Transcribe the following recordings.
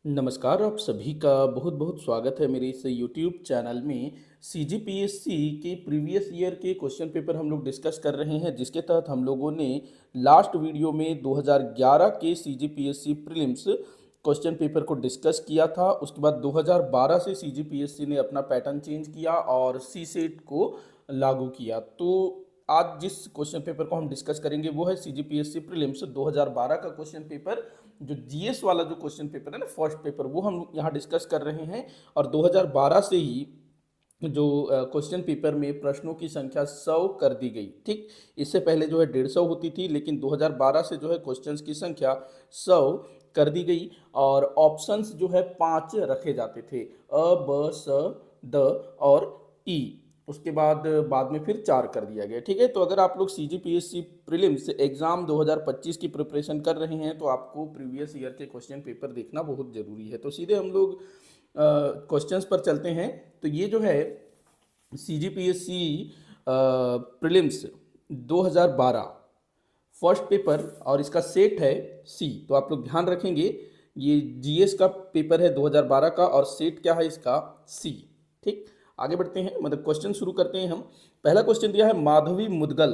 नमस्कार, आप सभी का बहुत बहुत स्वागत है मेरे इस यूट्यूब चैनल में। सीजीपीएससी के प्रीवियस ईयर के क्वेश्चन पेपर हम लोग डिस्कस कर रहे हैं, जिसके तहत हम लोगों ने लास्ट वीडियो में 2011 के सीजीपीएससी प्रीलिम्स क्वेश्चन पेपर को डिस्कस किया था। उसके बाद 2012 से सीजीपीएससी ने अपना पैटर्न चेंज किया और सी सेट को लागू किया। तो आज जिस क्वेश्चन पेपर को हम डिस्कस करेंगे वो है सीजीपीएससी प्रीलिम्स 2012 का क्वेश्चन पेपर। जो जीएस वाला जो क्वेश्चन पेपर है ना, फर्स्ट पेपर, वो हम यहाँ डिस्कस कर रहे हैं। और 2012 से ही जो क्वेश्चन पेपर में प्रश्नों की संख्या 100 कर दी गई। ठीक, इससे पहले जो है 150 होती थी, लेकिन 2012 से जो है क्वेश्चंस की संख्या 100 कर दी गई। और ऑप्शंस जो है 5 रखे जाते थे, अ ब स द और ई। उसके बाद में फिर 4 कर दिया गया। ठीक है, तो अगर आप लोग सीजीपीएससी प्रीलिम्स एग्जाम 2025 की प्रिपरेशन कर रहे हैं तो आपको प्रीवियस ईयर के क्वेश्चन पेपर देखना बहुत ज़रूरी है। तो सीधे हम लोग क्वेश्चंस पर चलते हैं। तो ये जो है सीजीपीएससी प्रीलिम्स 2012 फर्स्ट पेपर और इसका सेट है सी। तो आप लोग ध्यान रखेंगे, ये जीएस का पेपर है 2012 का और सेट क्या है इसका, सी। ठीक, आगे बढ़ते हैं, मतलब क्वेश्चन शुरू करते हैं हम। पहला क्वेश्चन दिया है, माधवी मुदगल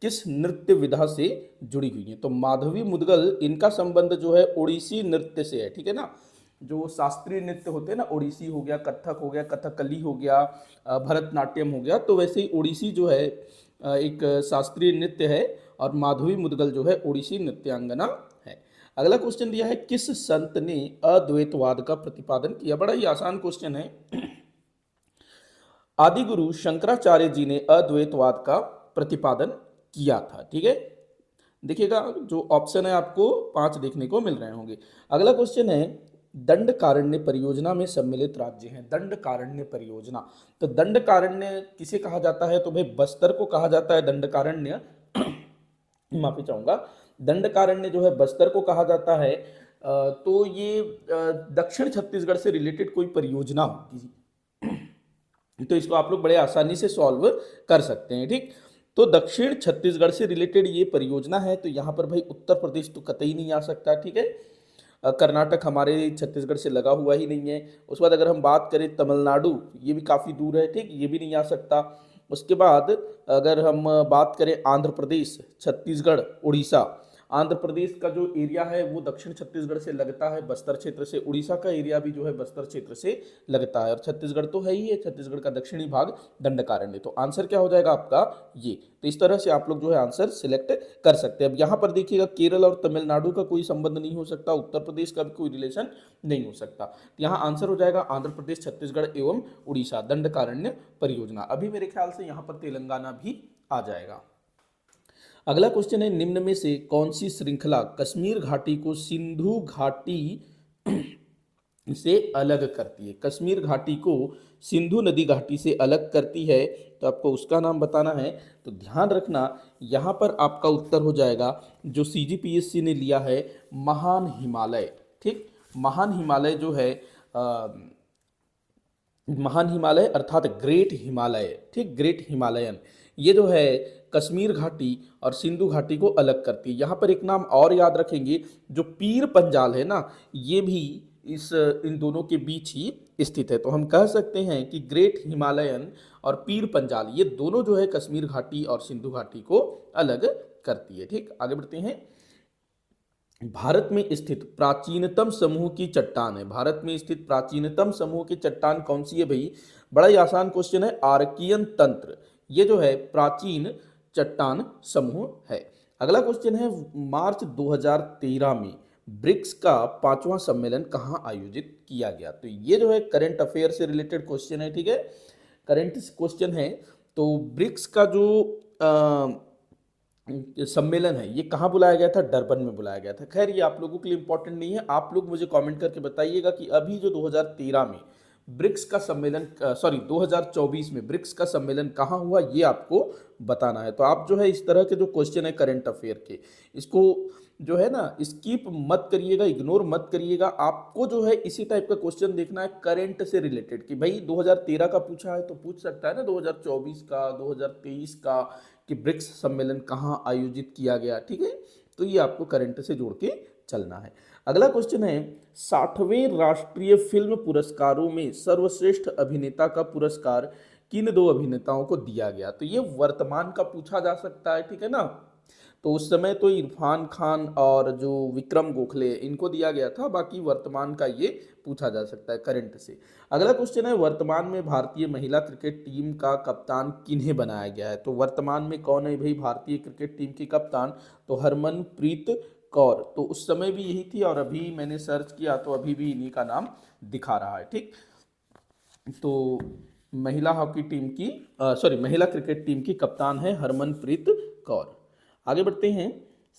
किस नृत्य विधा से जुड़ी हुई है। तो माधवी मुदगल, इनका संबंध जो है ओडिसी नृत्य से है। ठीक है ना, जो शास्त्रीय नृत्य होते हैं ना, ओडिसी हो गया, कथक हो गया, कथकली हो गया, भरतनाट्यम हो गया, तो वैसे ही ओडिसी जो है एक शास्त्रीय नृत्य है और माधवी मुदगल जो है ओडिसी नृत्यांगना है। अगला क्वेश्चन दिया है, किस संत ने अद्वैतवाद का प्रतिपादन किया। बड़ा ही आसान क्वेश्चन है। आदि गुरु शंकराचार्य जी ने अद्वैतवाद का प्रतिपादन किया था। ठीक है, देखिएगा जो ऑप्शन है आपको 5 देखने को मिल रहे होंगे। अगला क्वेश्चन है, दंडकारण्य परियोजना में सम्मिलित राज्य हैं। दंडकारण्य परियोजना, तो दंडकारण्य किसे कहा जाता है, तो भाई बस्तर को कहा जाता है दंडकारण्य। माफी चाहूंगा, दंडकारण्य जो है बस्तर को कहा जाता है। तो ये दक्षिण छत्तीसगढ़ से रिलेटेड कोई परियोजना होगी, तो इसको आप लोग बड़े आसानी से सॉल्व कर सकते हैं। ठीक, तो दक्षिण छत्तीसगढ़ से रिलेटेड ये परियोजना है, तो यहाँ पर भाई उत्तर प्रदेश तो कतई नहीं आ सकता। ठीक है, कर्नाटक हमारे छत्तीसगढ़ से लगा हुआ ही नहीं है। उसके बाद अगर हम बात करें तमिलनाडु, ये भी काफ़ी दूर है। ठीक, ये भी नहीं आ सकता। उसके बाद अगर हम बात करें आंध्र प्रदेश, छत्तीसगढ़, उड़ीसा, आंध्र प्रदेश का जो एरिया है वो दक्षिण छत्तीसगढ़ से लगता है, बस्तर क्षेत्र से। उड़ीसा का एरिया भी जो है बस्तर क्षेत्र से लगता है, और छत्तीसगढ़ तो है ही है, छत्तीसगढ़ का दक्षिणी भाग दंडकारण्य। तो आंसर क्या हो जाएगा आपका, ये। तो इस तरह से आप लोग जो है आंसर सिलेक्ट कर सकते हैं। अब यहाँ पर देखिएगा, केरल और तमिलनाडु का कोई संबंध नहीं हो सकता, उत्तर प्रदेश का भी कोई रिलेशन नहीं हो सकता। तो यहाँ आंसर हो जाएगा आंध्र प्रदेश, छत्तीसगढ़ एवं उड़ीसा, दंडकारण्य परियोजना। अभी मेरे ख्याल से यहाँ पर तेलंगाना भी आ जाएगा। अगला क्वेश्चन है, निम्न में से कौन सी श्रृंखला कश्मीर घाटी को सिंधु घाटी से अलग करती है। कश्मीर घाटी को सिंधु नदी घाटी से अलग करती है, तो आपको उसका नाम बताना है। तो ध्यान रखना, यहाँ पर आपका उत्तर हो जाएगा जो सीजीपीएससी ने लिया है, महान हिमालय। ठीक, महान हिमालय जो है महान हिमालय अर्थात ग्रेट हिमालय। ठीक, ग्रेट हिमालयन, ये जो है कश्मीर घाटी और सिंधु घाटी को अलग करती है। यहाँ पर एक नाम और याद रखेंगे, जो पीर पंजाल है ना, ये भी इन दोनों के बीच ही स्थित है। तो हम कह सकते हैं कि ग्रेट हिमालयन और पीर पंजाल, ये दोनों जो है कश्मीर घाटी और सिंधु घाटी को अलग करती है। ठीक, आगे बढ़ते हैं। भारत में स्थित प्राचीनतम समूह की चट्टान है। भारत में स्थित प्राचीनतम समूह की चट्टान कौन सी है भाई, बड़ा ही आसान क्वेश्चन है, आर्कियन तंत्र, ये जो है प्राचीन चट्टान समूह है। अगला क्वेश्चन है, मार्च 2013 में ब्रिक्स का 5वां सम्मेलन कहाँ आयोजित किया गया। तो ये जो है करंट अफेयर से रिलेटेड क्वेश्चन है। ठीक है, करंट क्वेश्चन है। तो ब्रिक्स का जो सम्मेलन है, ये कहाँ बुलाया गया था, डरबन में बुलाया गया था। खैर ये आप लोगों के लिए इंपॉर्टेंट नहीं है, आप लोग मुझे कमेंट करके बताइएगा कि अभी जो 2013 में ब्रिक्स का सम्मेलन, 2024 में ब्रिक्स का सम्मेलन कहाँ हुआ, ये आपको बताना है। तो आप जो है इस तरह के जो क्वेश्चन है करंट अफेयर के, इसको जो है ना स्किप मत करिएगा, इग्नोर मत करिएगा। आपको जो है इसी टाइप का क्वेश्चन देखना है करंट से रिलेटेड, कि भाई 2013 का पूछा है तो पूछ सकता है ना 2024 का, 2023 का, कि ब्रिक्स सम्मेलन कहाँ आयोजित किया गया। ठीक है, तो ये आपको करंट से जोड़ के चलना है। अगला क्वेश्चन है 60वें राष्ट्रीय फिल्म पुरस्कारों में सर्वश्रेष्ठ अभिनेता का पुरस्कार किन दो अभिनेताओं को दिया गया। तो ये वर्तमान का पूछा जा सकता है, ठीक है ना। तो उस समय तो इरफान खान और जो विक्रम गोखले इनको दिया गया था, बाकी वर्तमान का ये पूछा जा सकता है करंट से। अगला क्वेश्चन है वर्तमान में भारतीय महिला क्रिकेट टीम का कप्तान किन्हें बनाया गया है। तो वर्तमान में कौन है भाई भारतीय क्रिकेट टीम की कप्तान, तो हरमनप्रीत कौर। तो उस समय भी यही थी और अभी मैंने सर्च किया तो अभी भी इन्हीं का नाम दिखा रहा है, ठीक। तो महिला हॉकी टीम की महिला क्रिकेट टीम की कप्तान है हरमनप्रीत कौर। आगे बढ़ते हैं,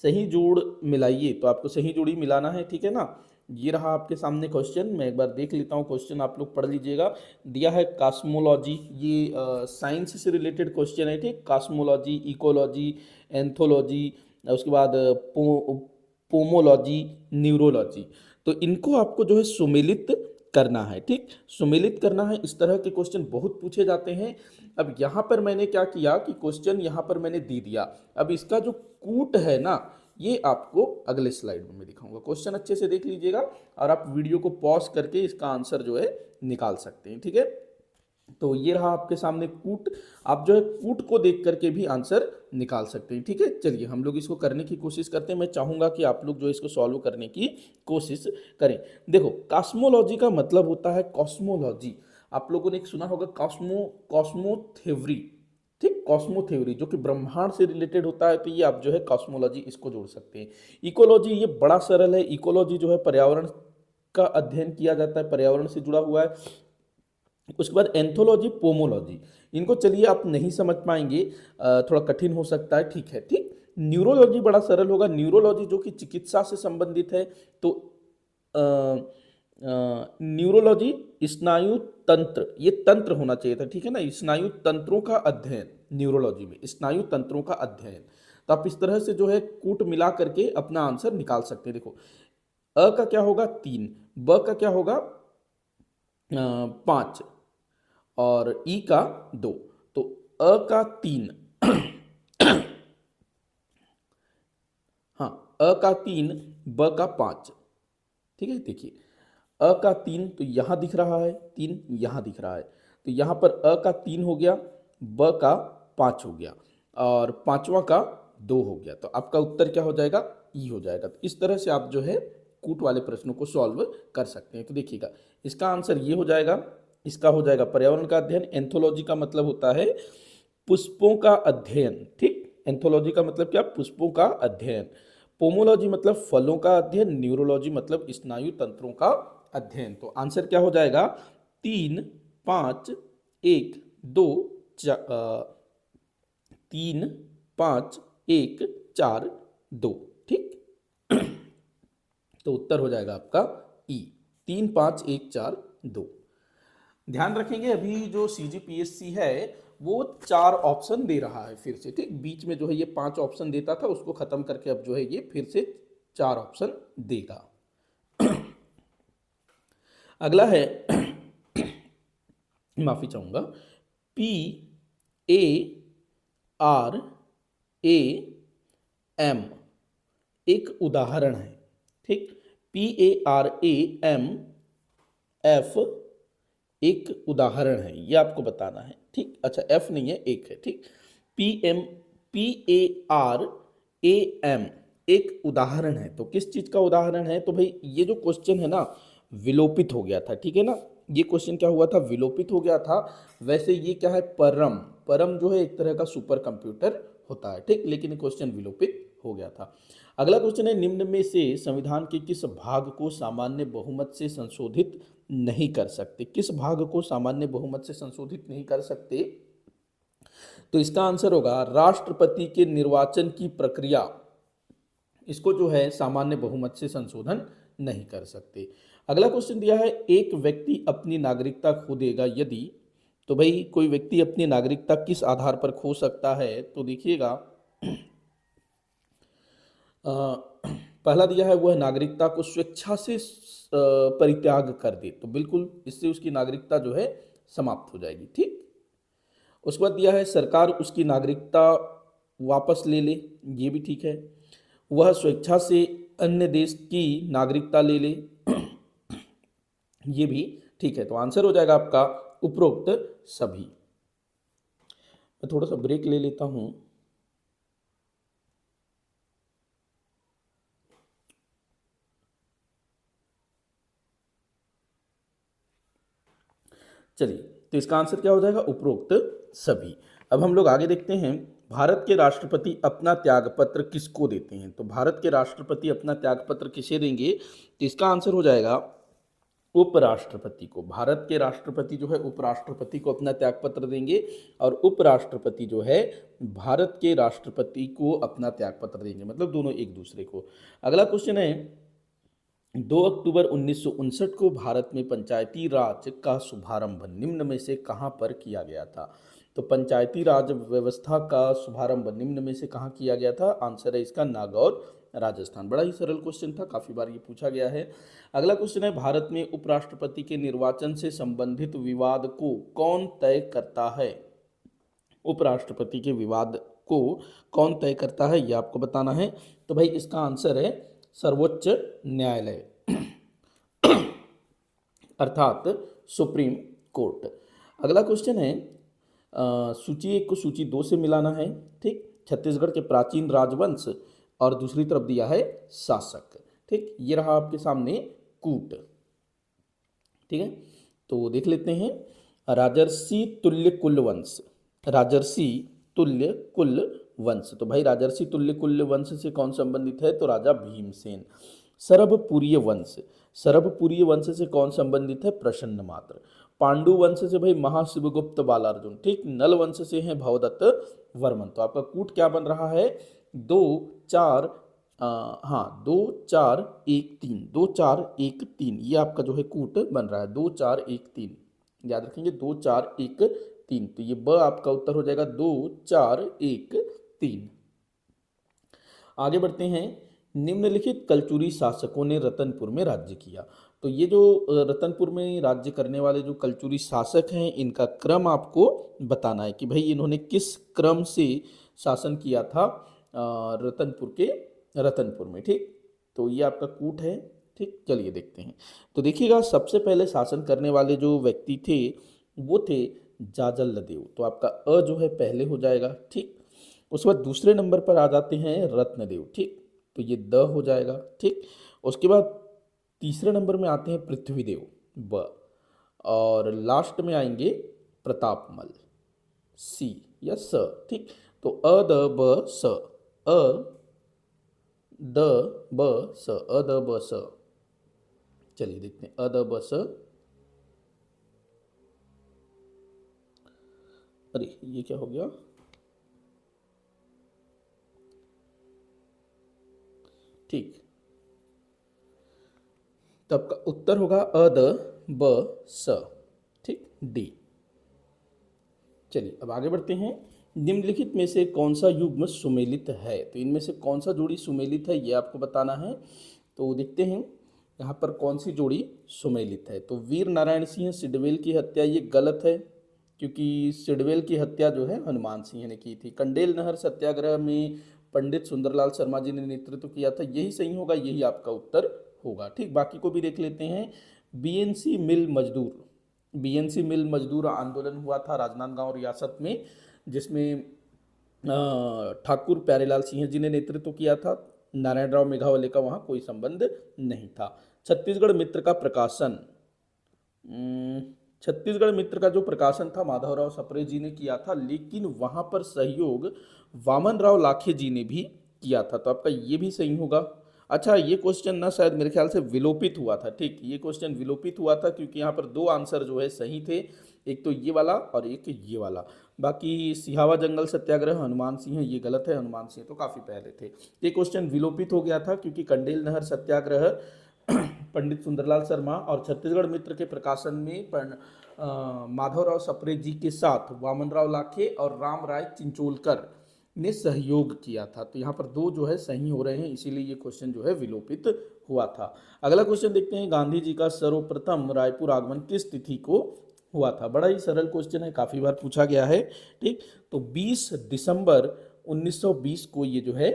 सही जोड़ मिलाइए। तो आपको सही जोड़ी मिलाना है, ठीक है ना। ये रहा आपके सामने क्वेश्चन, मैं एक बार देख लेता हूँ क्वेश्चन, आप लोग पढ़ लीजिएगा। दिया है कॉस्मोलॉजी, ये साइंस से रिलेटेड क्वेश्चन है, ठीक। कॉस्मोलॉजी, इकोलॉजी, एंथोलॉजी, उसके बाद पोमोलॉजी, न्यूरोलॉजी। तो इनको आपको जो है सुमेलित करना है, ठीक। सुमेलित करना है। इस तरह के क्वेश्चन बहुत पूछे जाते हैं। अब यहाँ पर मैंने क्या किया कि क्वेश्चन यहाँ पर मैंने दे दिया। अब इसका जो कूट है ना, ये आपको अगले स्लाइड में मैं दिखाऊंगा। क्वेश्चन अच्छे से देख लीजिएगा और आप वीडियो को पॉज करके इसका आंसर जो है निकाल सकते हैं, ठीक है। तो ये रहा आपके सामने कूट, आप जो है कूट को देख करके भी आंसर निकाल सकते हैं, ठीक है। चलिए हम लोग इसको करने की कोशिश करते हैं। मैं चाहूंगा कि आप लोग जो इसको सॉल्व करने की कोशिश करें। देखो, कॉस्मोलॉजी का मतलब होता है कॉस्मोलॉजी। आप लोगों ने एक सुना होगा कॉस्मो थ्योरी, ठीक। कॉस्मो थ्योरी जो कि ब्रह्मांड से रिलेटेड होता है, तो ये आप जो है कॉस्मोलॉजी इसको जोड़ सकते हैं। इकोलॉजी ये बड़ा सरल है। इकोलॉजी जो है पर्यावरण का अध्ययन किया जाता है, पर्यावरण से जुड़ा हुआ है। उसके बाद एंथोलॉजी, पोमोलॉजी, इनको चलिए आप नहीं समझ पाएंगे, थोड़ा कठिन हो सकता है, ठीक है, ठीक। न्यूरोलॉजी बड़ा सरल होगा। न्यूरोलॉजी जो कि चिकित्सा से संबंधित है, तो न्यूरोलॉजी स्नायु तंत्र, ये तंत्र होना चाहिए था, ठीक है ना। स्नायु तंत्रों का अध्ययन, न्यूरोलॉजी में स्नायु तंत्रों का अध्ययन। तो आप इस तरह से जो है कूट मिला करके अपना आंसर निकाल सकते हैं। देखो, अ का क्या होगा 3, ब का क्या होगा 5 और ई का 2। तो अ का 3 हाँ, अ का 3, ब का 5, ठीक है। देखिए, अ का 3 तो यहां दिख रहा है, 3 यहां दिख रहा है, तो यहां पर अ का 3 हो गया, ब का 5 हो गया और पांचवा का 2 हो गया। तो आपका उत्तर क्या हो जाएगा, ई हो जाएगा। तो इस तरह से आप जो है कूट वाले प्रश्नों को सॉल्व कर सकते हैं। तो देखिएगा, इसका आंसर ये हो जाएगा। इसका हो जाएगा पर्यावरण का अध्ययन। एंथोलॉजी का मतलब होता है पुष्पों का अध्ययन, ठीक। एंथोलॉजी का मतलब क्या, पुष्पों का अध्ययन। पोमोलॉजी मतलब फलों का अध्ययन। न्यूरोलॉजी मतलब स्नायु तंत्रों का अध्ययन। तो आंसर क्या हो जाएगा, 3 5 1 2 3 5 1 4 2, ठीक। तो उत्तर हो जाएगा आपका ई, 3 5 1 4 2। ध्यान रखेंगे, अभी जो सीजीपीएससी है वो 4 ऑप्शन दे रहा है फिर से, ठीक। बीच में जो है ये 5 ऑप्शन देता था, उसको खत्म करके अब जो है ये फिर से 4 ऑप्शन देगा। अगला है माफी चाहूंगा, P A R A M एक उदाहरण है, ठीक। P A R A M F एक उदाहरण है, ये आपको बताना है, ठीक। अच्छा, एफ नहीं है, एक है, ठीक। P A R A M एक उदाहरण है। तो किस चीज का उदाहरण है, तो भाई ये जो क्वेश्चन है ना विलोपित हो गया था, ठीक है ना। ये क्वेश्चन क्या हुआ था, विलोपित हो गया था। वैसे ये क्या है, परम, परम जो है एक तरह का सुपर कंप्यूटर होता है, ठीक। लेकिन ये क्वेश्चन विलोपित हो गया था। अगला क्वेश्चन है, निम्न में से संविधान के किस भाग को सामान्य बहुमत से संशोधित नहीं कर सकते। किस भाग को सामान्य बहुमत से संशोधित नहीं कर सकते, तो इसका आंसर होगा राष्ट्रपति के निर्वाचन की प्रक्रिया, इसको जो है सामान्य बहुमत से संशोधन नहीं कर सकते। अगला क्वेश्चन दिया है, एक व्यक्ति अपनी नागरिकता खो देगा यदि, तो भाई कोई व्यक्ति अपनी नागरिकता किस आधार पर खो सकता है, तो देखिएगा पहला दिया है वह नागरिकता को स्वेच्छा से परित्याग कर दे, तो बिल्कुल इससे उसकी नागरिकता जो है समाप्त हो जाएगी, ठीक। उसके बाद दिया है सरकार उसकी नागरिकता वापस ले ले, ये भी ठीक है। वह स्वेच्छा से अन्य देश की नागरिकता ले ले, ये भी ठीक है। तो आंसर हो जाएगा आपका उपरोक्त सभी। मैं थोड़ा सा ब्रेक ले लेता हूं। चलिए, तो इसका आंसर क्या हो जाएगा? उपरोक्त सभी। अब हम लोग आगे देखते हैं, भारत के राष्ट्रपति अपना त्यागपत्र किसको देते हैं? तो भारत के राष्ट्रपति अपना त्यागपत्र किसे देंगे? तो इसका आंसर हो जाएगा उपराष्ट्रपति को। भारत के राष्ट्रपति जो है उपराष्ट्रपति को अपना त्यागपत्र देंगे, और उपराष्ट्रपति जो है भारत के राष्ट्रपति को अपना त्यागपत्र देंगे, मतलब दोनों एक दूसरे को। अगला क्वेश्चन है, 2 अक्टूबर 1959 को भारत में पंचायती राज का शुभारंभ निम्न में से कहां पर किया गया था? तो पंचायती राज व्यवस्था का शुभारंभ निम्न में से कहां किया गया था? आंसर है इसका नागौर, राजस्थान। बड़ा ही सरल क्वेश्चन था, काफी बार ये पूछा गया है। अगला क्वेश्चन है, भारत में उपराष्ट्रपति के निर्वाचन से संबंधित विवाद को कौन तय करता है? उपराष्ट्रपति के विवाद को कौन तय करता है, ये आपको बताना है। तो भाई इसका आंसर है सर्वोच्च न्यायालय, अर्थात सुप्रीम कोर्ट। अगला क्वेश्चन है, सूची 1 को सूची 2 से मिलाना है, ठीक। छत्तीसगढ़ के प्राचीन राजवंश और दूसरी तरफ दिया है शासक, ठीक। ये रहा आपके सामने कूट, ठीक है। तो देख लेते हैं, राजर्षि तुल्य कुल वंश, राजर्षि तुल्य कुल वंश। तो भाई राजर्षि तुल्य कुल वंश से कौन संबंधित है? तो राजा भीमसेन। सरभपुरीय वंश, सरभपुरीय वंश से कौन संबंधित है? प्रसन्न मात्र। पांडु वंश से भाई महाशिवगुप्त बालार्जुन, ठीक। नल वंश से है भवदत्त वर्मन। तो आपका कूट क्या बन रहा है? 2 4 हाँ 2 4 1 3, 2 4 1 3, ये आपका जो है कूट बन रहा है 2 4 1 3, याद रखेंगे 2 4 1 3। तो ये ब आपका उत्तर हो जाएगा 2 4 1 3। आगे बढ़ते हैं, निम्नलिखित कलचुरी शासकों ने रतनपुर में राज्य किया। तो ये जो रतनपुर में राज्य करने वाले जो कलचुरी शासक हैं, इनका क्रम आपको बताना है कि भाई इन्होंने किस क्रम से शासन किया था रतनपुर में, ठीक। तो ये आपका कूट है, ठीक। चलिए देखते हैं। तो देखिएगा, सबसे पहले शासन करने वाले जो व्यक्ति थे वो थे जाजलदेव। तो आपका अ जो है पहले हो जाएगा, ठीक। उसके बाद दूसरे नंबर पर आ जाते हैं रत्नदेव, ठीक। तो ये द हो जाएगा, ठीक। उसके बाद तीसरे नंबर में आते हैं पृथ्वीदेव, ब। और लास्ट में आएंगे प्रतापमल, सी या स, ठीक। तो अ द ब स, अ द ब स, अ द ब स। चलिए देखते हैं, अ द ब स। अरे ये क्या हो गया? ठीक, तो आपका उत्तर होगा अ द ब स, ठीक, डी। चलिए अब आगे बढ़ते हैं, निम्नलिखित में से कौन सा युग्म सुमेलित है? तो इनमें से कौन सा जोड़ी सुमेलित है, ये आपको बताना है। तो देखते हैं यहाँ पर कौन सी जोड़ी सुमेलित है। तो वीर नारायण सिंह सिडवेल की हत्या, ये गलत है, क्योंकि सिडवेल की हत्या जो है हनुमान सिंह ने की थी। कंडेल नहर सत्याग्रह में पंडित सुंदरलाल शर्मा जी ने नेतृत्व किया था, यही सही होगा, यही आपका उत्तर होगा, ठीक। बाकी को भी देख लेते हैं। बीएनसी मिल मजदूर, बीएनसी मिल मजदूर आंदोलन हुआ था राजनांदगांव रियासत में, जिसमें ठाकुर प्यारेलाल सिंह जी ने नेतृत्व किया था। नारायण राव मेघावले का वहाँ कोई संबंध नहीं था। छत्तीसगढ़ मित्र का प्रकाशन, छत्तीसगढ़ मित्र का जो प्रकाशन था माधवराव सप्रे जी ने किया था, लेकिन वहाँ पर सहयोग वामन राव लाखे जी ने भी किया था। तो आपका ये भी सही होगा। अच्छा, ये क्वेश्चन ना शायद मेरे ख्याल से विलोपित हुआ था, ठीक। ये क्वेश्चन विलोपित हुआ था क्योंकि यहाँ पर 2 आंसर जो है सही थे, एक तो ये वाला और एक ये वाला। बाकी सिहावा जंगल सत्याग्रह हनुमान सिंह, ये गलत है, हनुमान सिंह तो काफ़ी पहले थे। ये क्वेश्चन विलोपित हो गया था क्योंकि कंडेल नहर सत्याग्रह पंडित सुंदरलाल शर्मा और छत्तीसगढ़ मित्र के प्रकाशन में माधवराव सप्रे जी के साथ वामनराव लाखे और राम राय चिंचोलकर ने सहयोग किया था। तो यहाँ पर 2 जो है सही हो रहे हैं, इसीलिए ये क्वेश्चन जो है विलोपित हुआ था। अगला क्वेश्चन देखते हैं, गांधी जी का सर्वप्रथम रायपुर आगमन किस तिथि को हुआ था? बड़ा ही सरल क्वेश्चन है, काफ़ी बार पूछा गया है, ठीक। तो 20 दिसंबर 1920 को ये जो है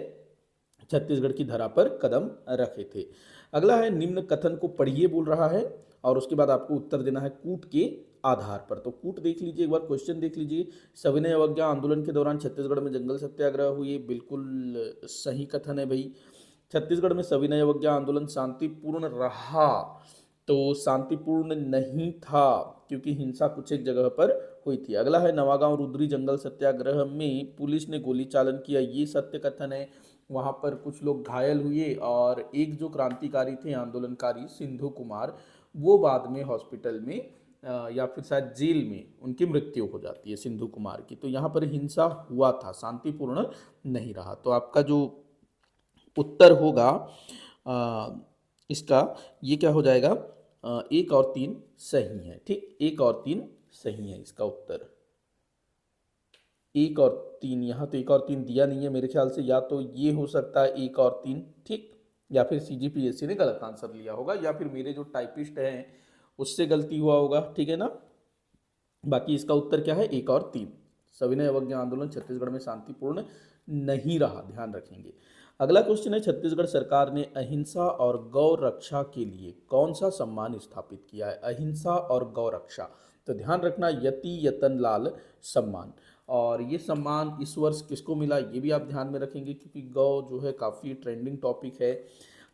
छत्तीसगढ़ की धरा पर कदम रखे थे। अगला है निम्न कथन को पढ़िए बोल रहा है और उसके बाद आपको उत्तर देना है कूट के आधार पर। तो कूट देख लीजिए एक बार, क्वेश्चन देख लीजिए। सविनय अवज्ञा आंदोलन के दौरान छत्तीसगढ़ में जंगल सत्याग्रह हुए, बिल्कुल सही कथन है भाई। छत्तीसगढ़ में सविनय अवज्ञा आंदोलन शांतिपूर्ण रहा, तो शांतिपूर्ण नहीं था क्योंकि हिंसा कुछ एक जगह पर हुई थी। अगला है नवागांव रुद्री जंगल सत्याग्रह में पुलिस ने गोली चालन किया, ये सत्य कथन है। वहां पर कुछ लोग घायल हुए और एक जो क्रांतिकारी थे आंदोलनकारी सिंधु कुमार, वो बाद में हॉस्पिटल में या फिर शायद जेल में उनकी मृत्यु हो जाती है सिंधु कुमार की। तो यहाँ पर हिंसा हुआ था, शांतिपूर्ण नहीं रहा। तो आपका जो उत्तर होगा इसका, ये क्या हो जाएगा, 1 और 3 सही है। ठीक, 1 और 3 सही है इसका उत्तर। 1 और 3, यहाँ तो 1 और 3 दिया नहीं है मेरे ख्याल से, या तो ये हो सकता है 1 और 3, ठीक, या फिर सीजीपीएससी ने गलत आंसर लिया होगा, या फिर मेरे जो टाइपिस्ट हैं उससे गलती हुआ होगा, ठीक है ना। बाकी इसका उत्तर क्या है, 1 और 3। सविनय अवज्ञा आंदोलन छत्तीसगढ़ में शांतिपूर्ण नहीं रहा, ध्यान रखेंगे। अगला क्वेश्चन है, छत्तीसगढ़ सरकार ने अहिंसा और गौ रक्षा के लिए कौन सा सम्मान स्थापित किया है। अहिंसा और गौ रक्षा, तो ध्यान रखना यति यतन लाल सम्मान। और ये सम्मान इस वर्ष किसको मिला ये भी आप ध्यान में रखेंगे क्योंकि गौ जो है काफ़ी ट्रेंडिंग टॉपिक है।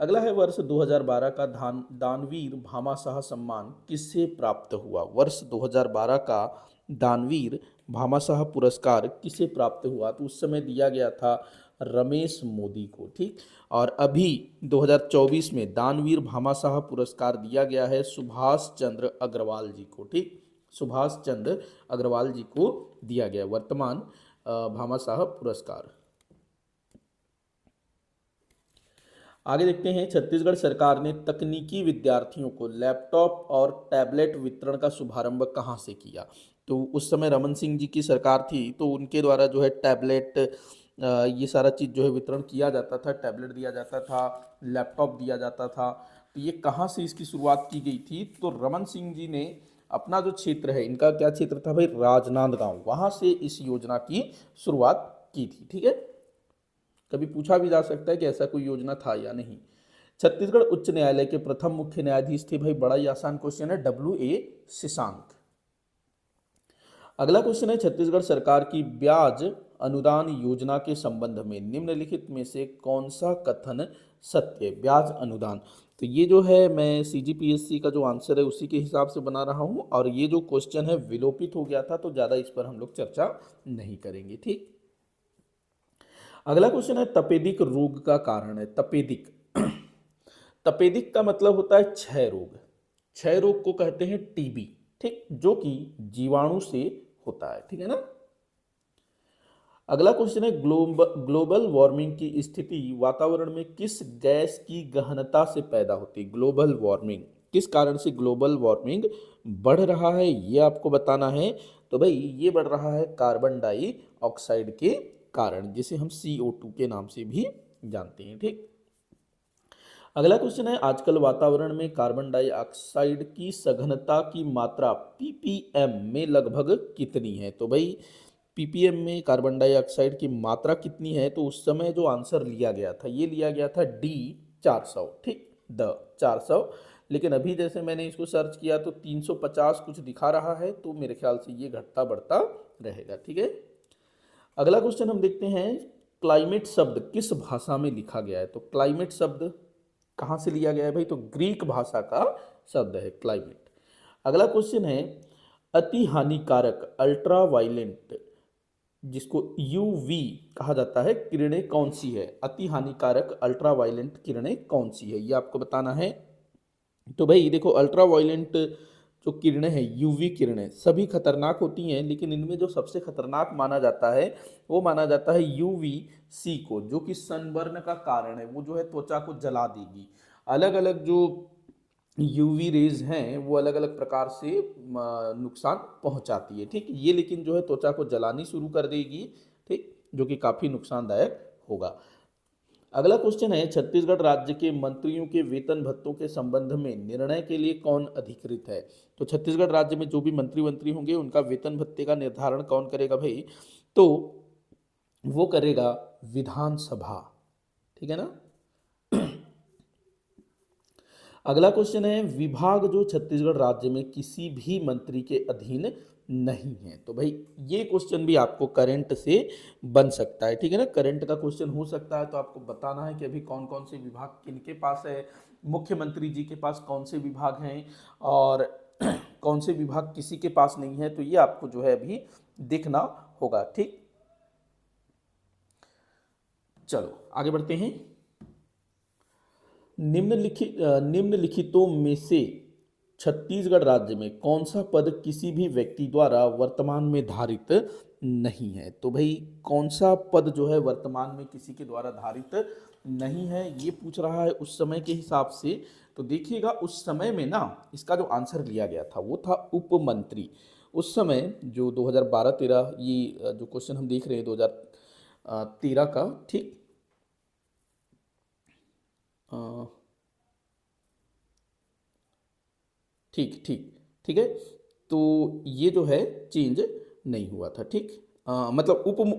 अगला है वर्ष 2012 का दानवीर भामाशाह सम्मान किससे प्राप्त हुआ। वर्ष 2012 का दानवीर भामाशाह पुरस्कार किसे प्राप्त हुआ, तो उस समय दिया गया था रमेश मोदी को, ठीक। और अभी 2024 में दानवीर भामाशाह पुरस्कार दिया गया है सुभाष चंद्र अग्रवाल जी को, ठीक। सुभाष चंद्र अग्रवाल जी को दिया गया वर्तमान भामाशाह पुरस्कार। आगे देखते हैं, छत्तीसगढ़ सरकार ने तकनीकी विद्यार्थियों को लैपटॉप और टैबलेट वितरण का शुभारंभ कहाँ से किया। तो उस समय रमन सिंह जी की सरकार थी, तो उनके द्वारा जो है टैबलेट ये सारा चीज़ जो है वितरण किया जाता था, टैबलेट दिया जाता था, लैपटॉप दिया जाता था। तो ये कहाँ से इसकी शुरुआत की गई थी, तो रमन सिंह जी ने अपना जो क्षेत्र है, इनका क्या क्षेत्र था भाई, राजनांदगांव, वहाँ से इस योजना की शुरुआत की थी, ठीक है। कभी पूछा भी जा सकता है कि ऐसा कोई योजना था या नहीं। छत्तीसगढ़ उच्च न्यायालय के प्रथम मुख्य न्यायाधीश थे भाई, बड़ा ही आसान क्वेश्चन है, WA शशांक। अगला क्वेश्चन है, छत्तीसगढ़ सरकार की ब्याज अनुदान योजना के संबंध में निम्नलिखित में से कौन सा कथन सत्य है। ब्याज अनुदान, तो ये जो है मैं सीजीपीएससी का जो आंसर है उसी के हिसाब से बना रहा हूं, और ये जो क्वेश्चन है विलोपित हो गया था तो ज़्यादा इस पर हम लोग चर्चा नहीं करेंगे, ठीक। अगला क्वेश्चन है, तपेदिक रोग का कारण है। तपेदिक तपेदिक का मतलब होता है क्षय रोग। क्षय रोग को कहते हैं टीबी, ठीक, जो कि जीवाणु से होता है, ठीक है ना। अगला क्वेश्चन है, ग्लोबल वार्मिंग की स्थिति वातावरण में किस गैस की गहनता से पैदा होती है। ग्लोबल वार्मिंग, किस कारण से ग्लोबल वार्मिंग बढ़ रहा है ये आपको बताना है। तो भाई ये बढ़ रहा है कार्बन डाइऑक्साइड के कारण, जिसे हम CO2 के नाम से भी जानते हैं, ठीक। अगला क्वेश्चन है, आजकल वातावरण में कार्बन डाइऑक्साइड की सघनता की मात्रा ppm में लगभग कितनी है। तो भाई ppm में कार्बन डाइऑक्साइड की मात्रा कितनी है, तो उस समय जो आंसर लिया गया था ये लिया गया था D 400, ठीक, द 400। लेकिन अभी जैसे मैंने इसको सर्च किया तो 350 कुछ दिखा रहा है, तो मेरे ख्याल से ये घटता बढ़ता रहेगा, ठीक है। अगला क्वेश्चन हम देखते हैं, क्लाइमेट शब्द किस भाषा में लिखा गया है। तो क्लाइमेट शब्द कहाँ से लिया गया है भाई, तो ग्रीक भाषा का शब्द है क्लाइमेट। अगला क्वेश्चन है, अति हानिकारक अल्ट्रावायलेंट जिसको UV कहा जाता है किरणें कौन सी है। अति हानिकारक अल्ट्रावायलेंट किरणें कौन सी है ये आपको बताना है। तो भाई देखो, अल्ट्रावायलेंट जो किरणें हैं, UV किरणें सभी खतरनाक होती हैं, लेकिन इनमें जो सबसे खतरनाक माना जाता है वो माना जाता है UVC को, जो कि सनबर्न का कारण है, वो जो है त्वचा को जला देगी। अलग अलग जो UV रेज हैं वो अलग अलग प्रकार से नुकसान पहुंचाती है, ठीक। ये लेकिन जो है त्वचा को जलानी शुरू कर देगी, ठीक, जो कि काफ़ी नुकसानदायक होगा। अगला क्वेश्चन है, छत्तीसगढ़ राज्य के मंत्रियों के वेतन भत्तों के संबंध में निर्णय के लिए कौन अधिकृत है। तो छत्तीसगढ़ राज्य में जो भी मंत्री होंगे उनका वेतन भत्ते का निर्धारण कौन करेगा भाई, तो वो करेगा विधानसभा, ठीक। ठीक है ना। अगला क्वेश्चन है, विभाग जो छत्तीसगढ़ राज्य में किसी भी मंत्री के अधीन नहीं है। तो भाई ये क्वेश्चन भी आपको करंट से बन सकता है, ठीक है ना। करंट का क्वेश्चन हो सकता है, तो आपको बताना है कि अभी कौन कौन से विभाग किनके पास है, मुख्यमंत्री जी के पास कौन से विभाग हैं और कौन से विभाग किसी के पास नहीं है। तो ये आपको जो है अभी देखना होगा, ठीक। चलो आगे बढ़ते हैं। निम्नलिखितों में से छत्तीसगढ़ राज्य में कौन सा पद किसी भी व्यक्ति द्वारा वर्तमान में धारित नहीं है। तो भाई कौन सा पद जो है वर्तमान में किसी के द्वारा धारित नहीं है, ये पूछ रहा है उस समय के हिसाब से। तो देखिएगा उस समय में ना इसका जो आंसर लिया गया था वो था उप मंत्री। उस समय जो 2012-13 ये जो क्वेश्चन हम देख रहे हैं 2013 का, ठीक। ठीक ठीक ठीक है। तो ये जो है चेंज नहीं हुआ था, ठीक। मतलब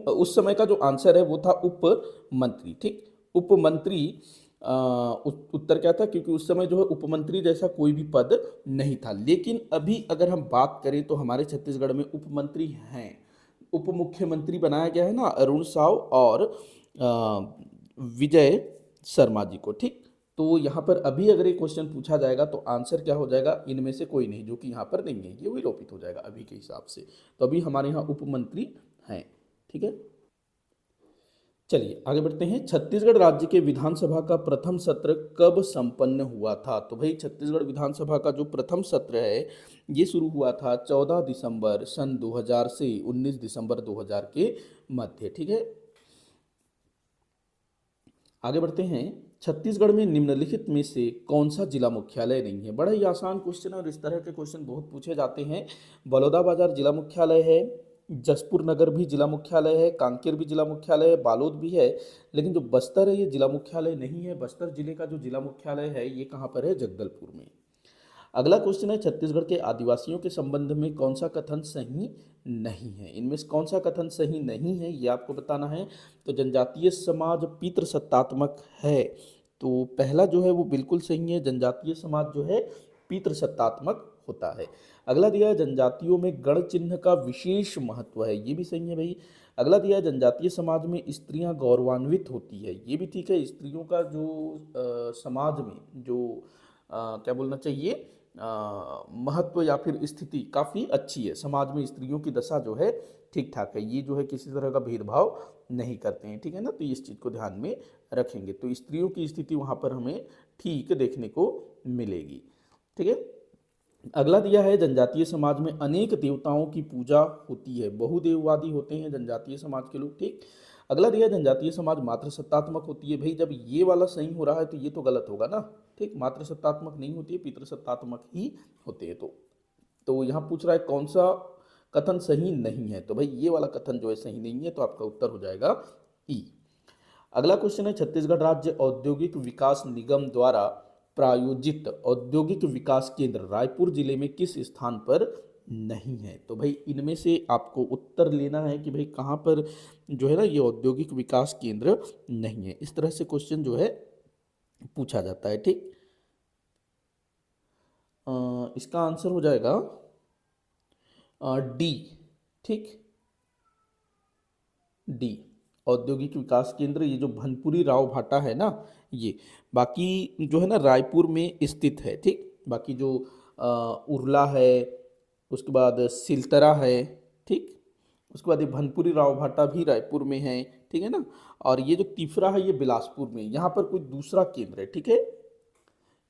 उस समय का जो आंसर है वो था उप मंत्री, ठीक। उप मंत्री उत्तर क्या था, क्योंकि उस समय जो है उप मंत्री जैसा कोई भी पद नहीं था। लेकिन अभी अगर हम बात करें तो हमारे छत्तीसगढ़ में उप मंत्री हैं। उप मुख्यमंत्री बनाया गया है ना अरुण साव और विजय शर्मा जी को, ठीक। तो यहाँ पर अभी अगर ये क्वेश्चन पूछा जाएगा तो आंसर क्या हो जाएगा, इनमें से कोई नहीं, जो कि यहाँ पर नहीं है, ये विलोपित हो जाएगा अभी के हिसाब से। तो अभी हमारे यहाँ उप मंत्री हैं, ठीक है। चलिए आगे बढ़ते हैं। छत्तीसगढ़ राज्य के विधानसभा का प्रथम सत्र कब संपन्न हुआ था। तो भाई छत्तीसगढ़ विधानसभा का जो प्रथम सत्र है ये शुरू हुआ था 14 दिसंबर सन 2000 से 19 दिसंबर 2000 के मध्य, ठीक है। आगे बढ़ते हैं। छत्तीसगढ़ में निम्नलिखित में से कौन सा जिला मुख्यालय नहीं है। बड़ा ही आसान क्वेश्चन है और इस तरह के क्वेश्चन बहुत पूछे जाते हैं। बलौदाबाजार जिला मुख्यालय है, जसपुर नगर भी जिला मुख्यालय है, कांकेर भी जिला मुख्यालय है, बालोद भी है। लेकिन जो बस्तर है ये जिला मुख्यालय नहीं है। बस्तर जिले का जो जिला मुख्यालय है ये कहाँ पर है, जगदलपुर में। अगला क्वेश्चन है, छत्तीसगढ़ के आदिवासियों के संबंध में कौन सा कथन सही नहीं है। इनमें से कौन सा कथन सही नहीं है ये आपको बताना है। तो जनजातीय समाज पितृसत्तात्मक है, तो पहला जो है वो बिल्कुल सही है। जनजातीय समाज जो है पितृसत्तात्मक होता है। अगला दिया है जनजातियों में गण चिन्ह का विशेष महत्व है, ये भी सही है भाई। अगला दिया है जनजातीय समाज में स्त्रियां गौरवान्वित होती है, ये भी ठीक है। स्त्रियों का जो समाज में जो क्या बोलना चाहिए, महत्व या फिर स्थिति काफ़ी अच्छी है। समाज में स्त्रियों की दशा जो है ठीक ठाक है, ये जो है किसी तरह का भेदभाव नहीं करते हैं, ठीक है ना। तो इस चीज़ को ध्यान में रखेंगे तो स्त्रियों की स्थिति वहाँ पर हमें ठीक देखने को मिलेगी, ठीक है। अगला दिया है जनजातीय समाज में अनेक देवताओं की पूजा होती है, बहुदेववादी होते हैं जनजातीय समाज के लोग, ठीक। अगला दिया जनजातीय समाज मात्र सत्तात्मक होती है। भाई जब ये वाला सही हो रहा है तो ये तो गलत होगा ना, ठीक। मात्र सत्तात्मक नहीं होती है, पितृसत्तात्मक ही होते हैं। तो यहाँ पूछ रहा है कौन सा कथन सही नहीं है। तो भाई ये वाला कथन जो है सही नहीं है, तो आपका उत्तर हो जाएगा ई। अगला क्वेश्चन है, छत्तीसगढ़ राज्य औद्योगिक विकास निगम द्वारा प्रायोजित औद्योगिक विकास केंद्र रायपुर जिले में किस स्थान पर नहीं है। तो भाई इनमें से आपको उत्तर लेना है कि भाई कहाँ पर जो है ना ये औद्योगिक विकास केंद्र नहीं है। इस तरह से क्वेश्चन जो है पूछा जाता है, ठीक। इसका आंसर हो जाएगा डी, ठीक। डी औद्योगिक विकास केंद्र, ये जो भनपुरी राव भाटा है ना ये, बाकी जो है ना रायपुर में स्थित है, ठीक। बाकी जो उरला है, उसके बाद सिलतरा है, ठीक। उसके बाद ये भनपुरी राव भाटा भी रायपुर में है, ठीक है ना। और ये जो तीसरा है ये बिलासपुर में, यहाँ पर कोई दूसरा केंद्र है, ठीक है।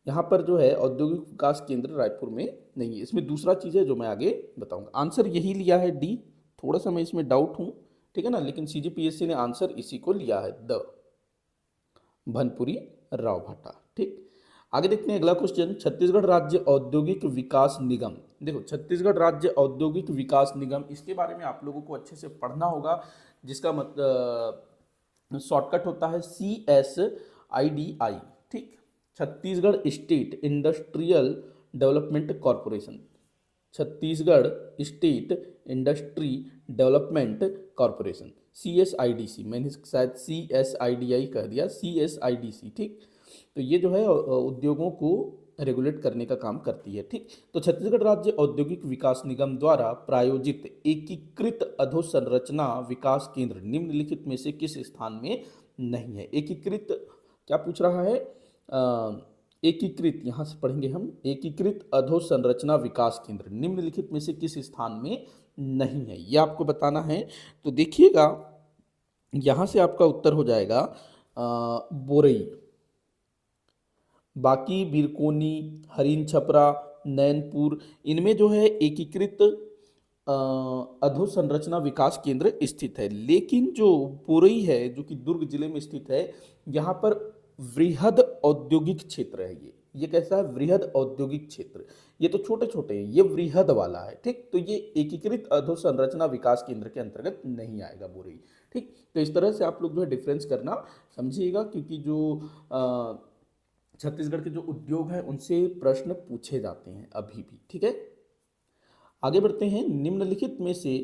यहाँ पर जो है औद्योगिक विकास केंद्र रायपुर में नहीं है, इसमें दूसरा चीज़ है जो मैं आगे बताऊंगा। आंसर यही लिया है डी, थोड़ा सा मैं इसमें डाउट हूँ, ठीक है ना, लेकिन सीजीपीएससी ने आंसर इसी को लिया है, द भनपुरी राव भाटा, ठीक। आगे देखते हैं अगला क्वेश्चन, छत्तीसगढ़ राज्य औद्योगिक विकास निगम। देखो छत्तीसगढ़ राज्य औद्योगिक विकास निगम, इसके बारे में आप लोगों को अच्छे से पढ़ना होगा, जिसका मतलब शॉर्टकट होता है CSIDI, ठीक। Chhattisgarh state industrial development corporation, Chhattisgarh state industry development corporation, CSIDC, मैंने शायद CSIDI कह दिया, CSIDC, ठीक। तो ये जो है उद्योगों को रेगुलेट करने का काम करती है, ठीक। तो छत्तीसगढ़ राज्य औद्योगिक विकास निगम द्वारा प्रायोजित एकीकृत अधोसंरचना विकास केंद्र निम्नलिखित में से किस स्थान में नहीं है? एकीकृत क्या पूछ रहा है? एकीकृत, यहाँ से पढ़ेंगे हम, एकीकृत अधोसंरचना विकास केंद्र निम्नलिखित में से किस स्थान में नहीं है, ये आपको बताना है। तो देखिएगा यहाँ से आपका उत्तर हो जाएगा बोरई। बाकी बिरकोनी, हरिन छपरा, नैनपुर, इनमें जो है एकीकृत अधोसंरचना विकास केंद्र स्थित है। लेकिन जो बोरई है जो कि दुर्ग जिले में स्थित है, यहाँ पर वृहद औद्योगिक क्षेत्र है। ये कैसा है? वृहद औद्योगिक क्षेत्र। ये तो छोटे छोटे हैं, ये वृहद वाला है, ठीक। तो ये एकीकृत अधोसंरचना विकास केंद्र के अंतर्गत नहीं आएगा बोरई, ठीक। तो इस तरह से आप लोग जो है डिफरेंस करना समझिएगा, क्योंकि जो छत्तीसगढ़ के जो उद्योग हैं उनसे प्रश्न पूछे जाते हैं अभी भी, ठीक है। आगे बढ़ते हैं। निम्नलिखित में से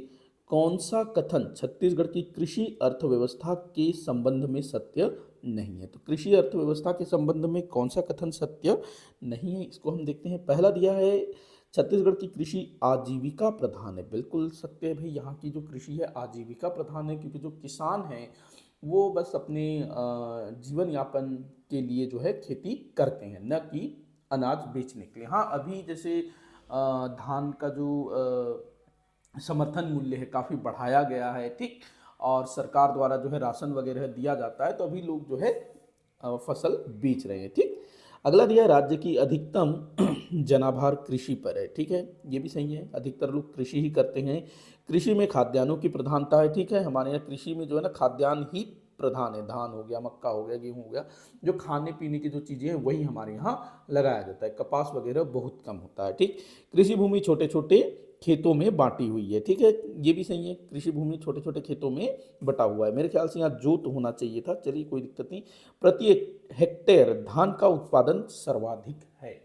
कौन सा कथन छत्तीसगढ़ की कृषि अर्थव्यवस्था के संबंध में सत्य नहीं है? तो कृषि अर्थव्यवस्था के संबंध में कौन सा कथन सत्य नहीं है, इसको हम देखते हैं। पहला दिया है छत्तीसगढ़ की कृषि आजीविका प्रधान है। बिल्कुल सत्य है भाई, यहाँ की जो कृषि है आजीविका प्रधान है, क्योंकि जो किसान हैं वो बस अपने जीवन यापन के लिए जो है खेती करते हैं, न कि अनाज बेचने के लिए। हाँ, अभी जैसे धान का जो समर्थन मूल्य है काफ़ी बढ़ाया गया है, ठीक, और सरकार द्वारा जो है राशन वगैरह दिया जाता है, तो अभी लोग जो है फसल बेच रहे हैं, ठीक। अगला दिया है राज्य की अधिकतम जनाभार कृषि पर है, ठीक है, ये भी सही है। अधिकतर लोग कृषि ही करते हैं। कृषि में खाद्यान्नों की प्रधानता है, ठीक है। हमारे यहाँ कृषि में जो है ना खाद्यान्न ही प्रधान है। धान हो गया, मक्का हो गया, गेहूँ हो गया, जो खाने पीने की जो चीज़ें हैं वही हमारे यहाँ लगाया जाता है। कपास वगैरह बहुत कम होता है, ठीक। कृषि भूमि छोटे छोटे खेतों में बांटी हुई है, ठीक है, ये भी सही है। कृषि भूमि छोटे छोटे खेतों में बटा हुआ है। मेरे ख्याल से यहाँ जोत होना चाहिए था, चलिए कोई दिक्कत नहीं। प्रति हेक्टेयर धान का उत्पादन सर्वाधिक है।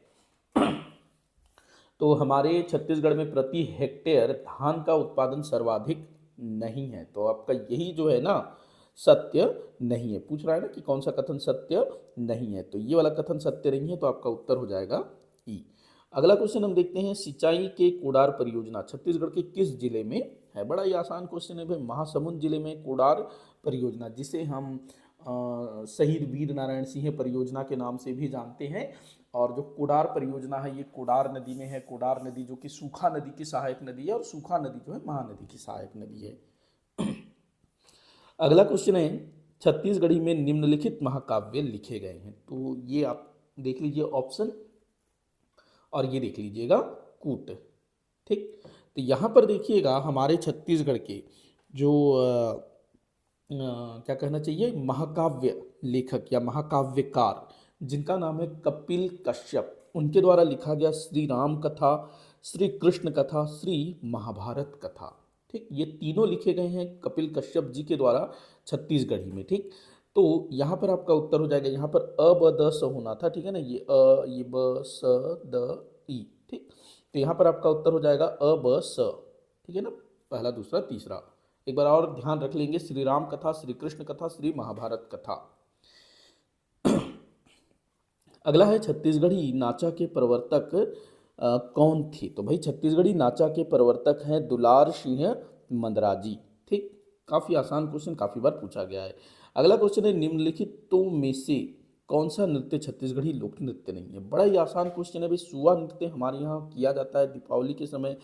तो हमारे छत्तीसगढ़ में प्रति हेक्टेयर धान का उत्पादन सर्वाधिक नहीं है। तो आपका यही जो है ना सत्य नहीं है। पूछ रहा है ना कि कौन सा कथन सत्य नहीं है, तो ये वाला कथन सत्य नहीं है, तो आपका उत्तर हो जाएगा ई। अगला क्वेश्चन हम देखते हैं। सिंचाई के कोडार परियोजना छत्तीसगढ़ के किस जिले में है? बड़ा ही आसान क्वेश्चन है भाई। महासमुंद जिले में कोडार परियोजना, जिसे हम शहीद वीर नारायण सिंह परियोजना के नाम से भी जानते हैं। और जो कोडार परियोजना है ये कोडार नदी में है। कोडार नदी जो कि सूखा नदी की सहायक नदी है, और सूखा नदी जो है महानदी की सहायक नदी है। अगला क्वेश्चन है, छत्तीसगढ़ी में निम्नलिखित महाकाव्य लिखे गए हैं। तो ये आप देख लीजिए ऑप्शन, और ये देख लीजिएगा कूट, ठीक। तो यहाँ पर देखिएगा हमारे छत्तीसगढ़ के जो क्या कहना चाहिए, महाकाव्य लेखक या महाकाव्यकार जिनका नाम है कपिल कश्यप, उनके द्वारा लिखा गया श्री राम कथा, श्री कृष्ण कथा, श्री महाभारत कथा, ठीक, ये तीनों लिखे गए हैं कपिल कश्यप जी के द्वारा छत्तीसगढ़ी में, ठीक। तो यहाँ पर आपका उत्तर हो जाएगा, यहाँ पर अ ब द स होना था, ठीक है ना, ये अ, ये ब स द ई, ठीक। तो यहाँ पर आपका उत्तर हो जाएगा अ ब स, ठीक है ना, पहला दूसरा तीसरा। एक बार और ध्यान रख लेंगे, श्री राम कथा, श्री कृष्ण कथा, श्री महाभारत कथा। अगला है छत्तीसगढ़ी नाचा के प्रवर्तक कौन थे? तो भाई छत्तीसगढ़ी नाचा के प्रवर्तक हैं दुलार सिंह मंदराजी, ठीक। काफ़ी आसान क्वेश्चन, काफ़ी बार पूछा गया है। अगला क्वेश्चन है, निम्नलिखितों में से कौन सा नृत्य छत्तीसगढ़ी लोक नृत्य नहीं है? बड़ा ही आसान क्वेश्चन है भाई। सुआ नृत्य हमारे यहाँ किया जाता है दीपावली के समय।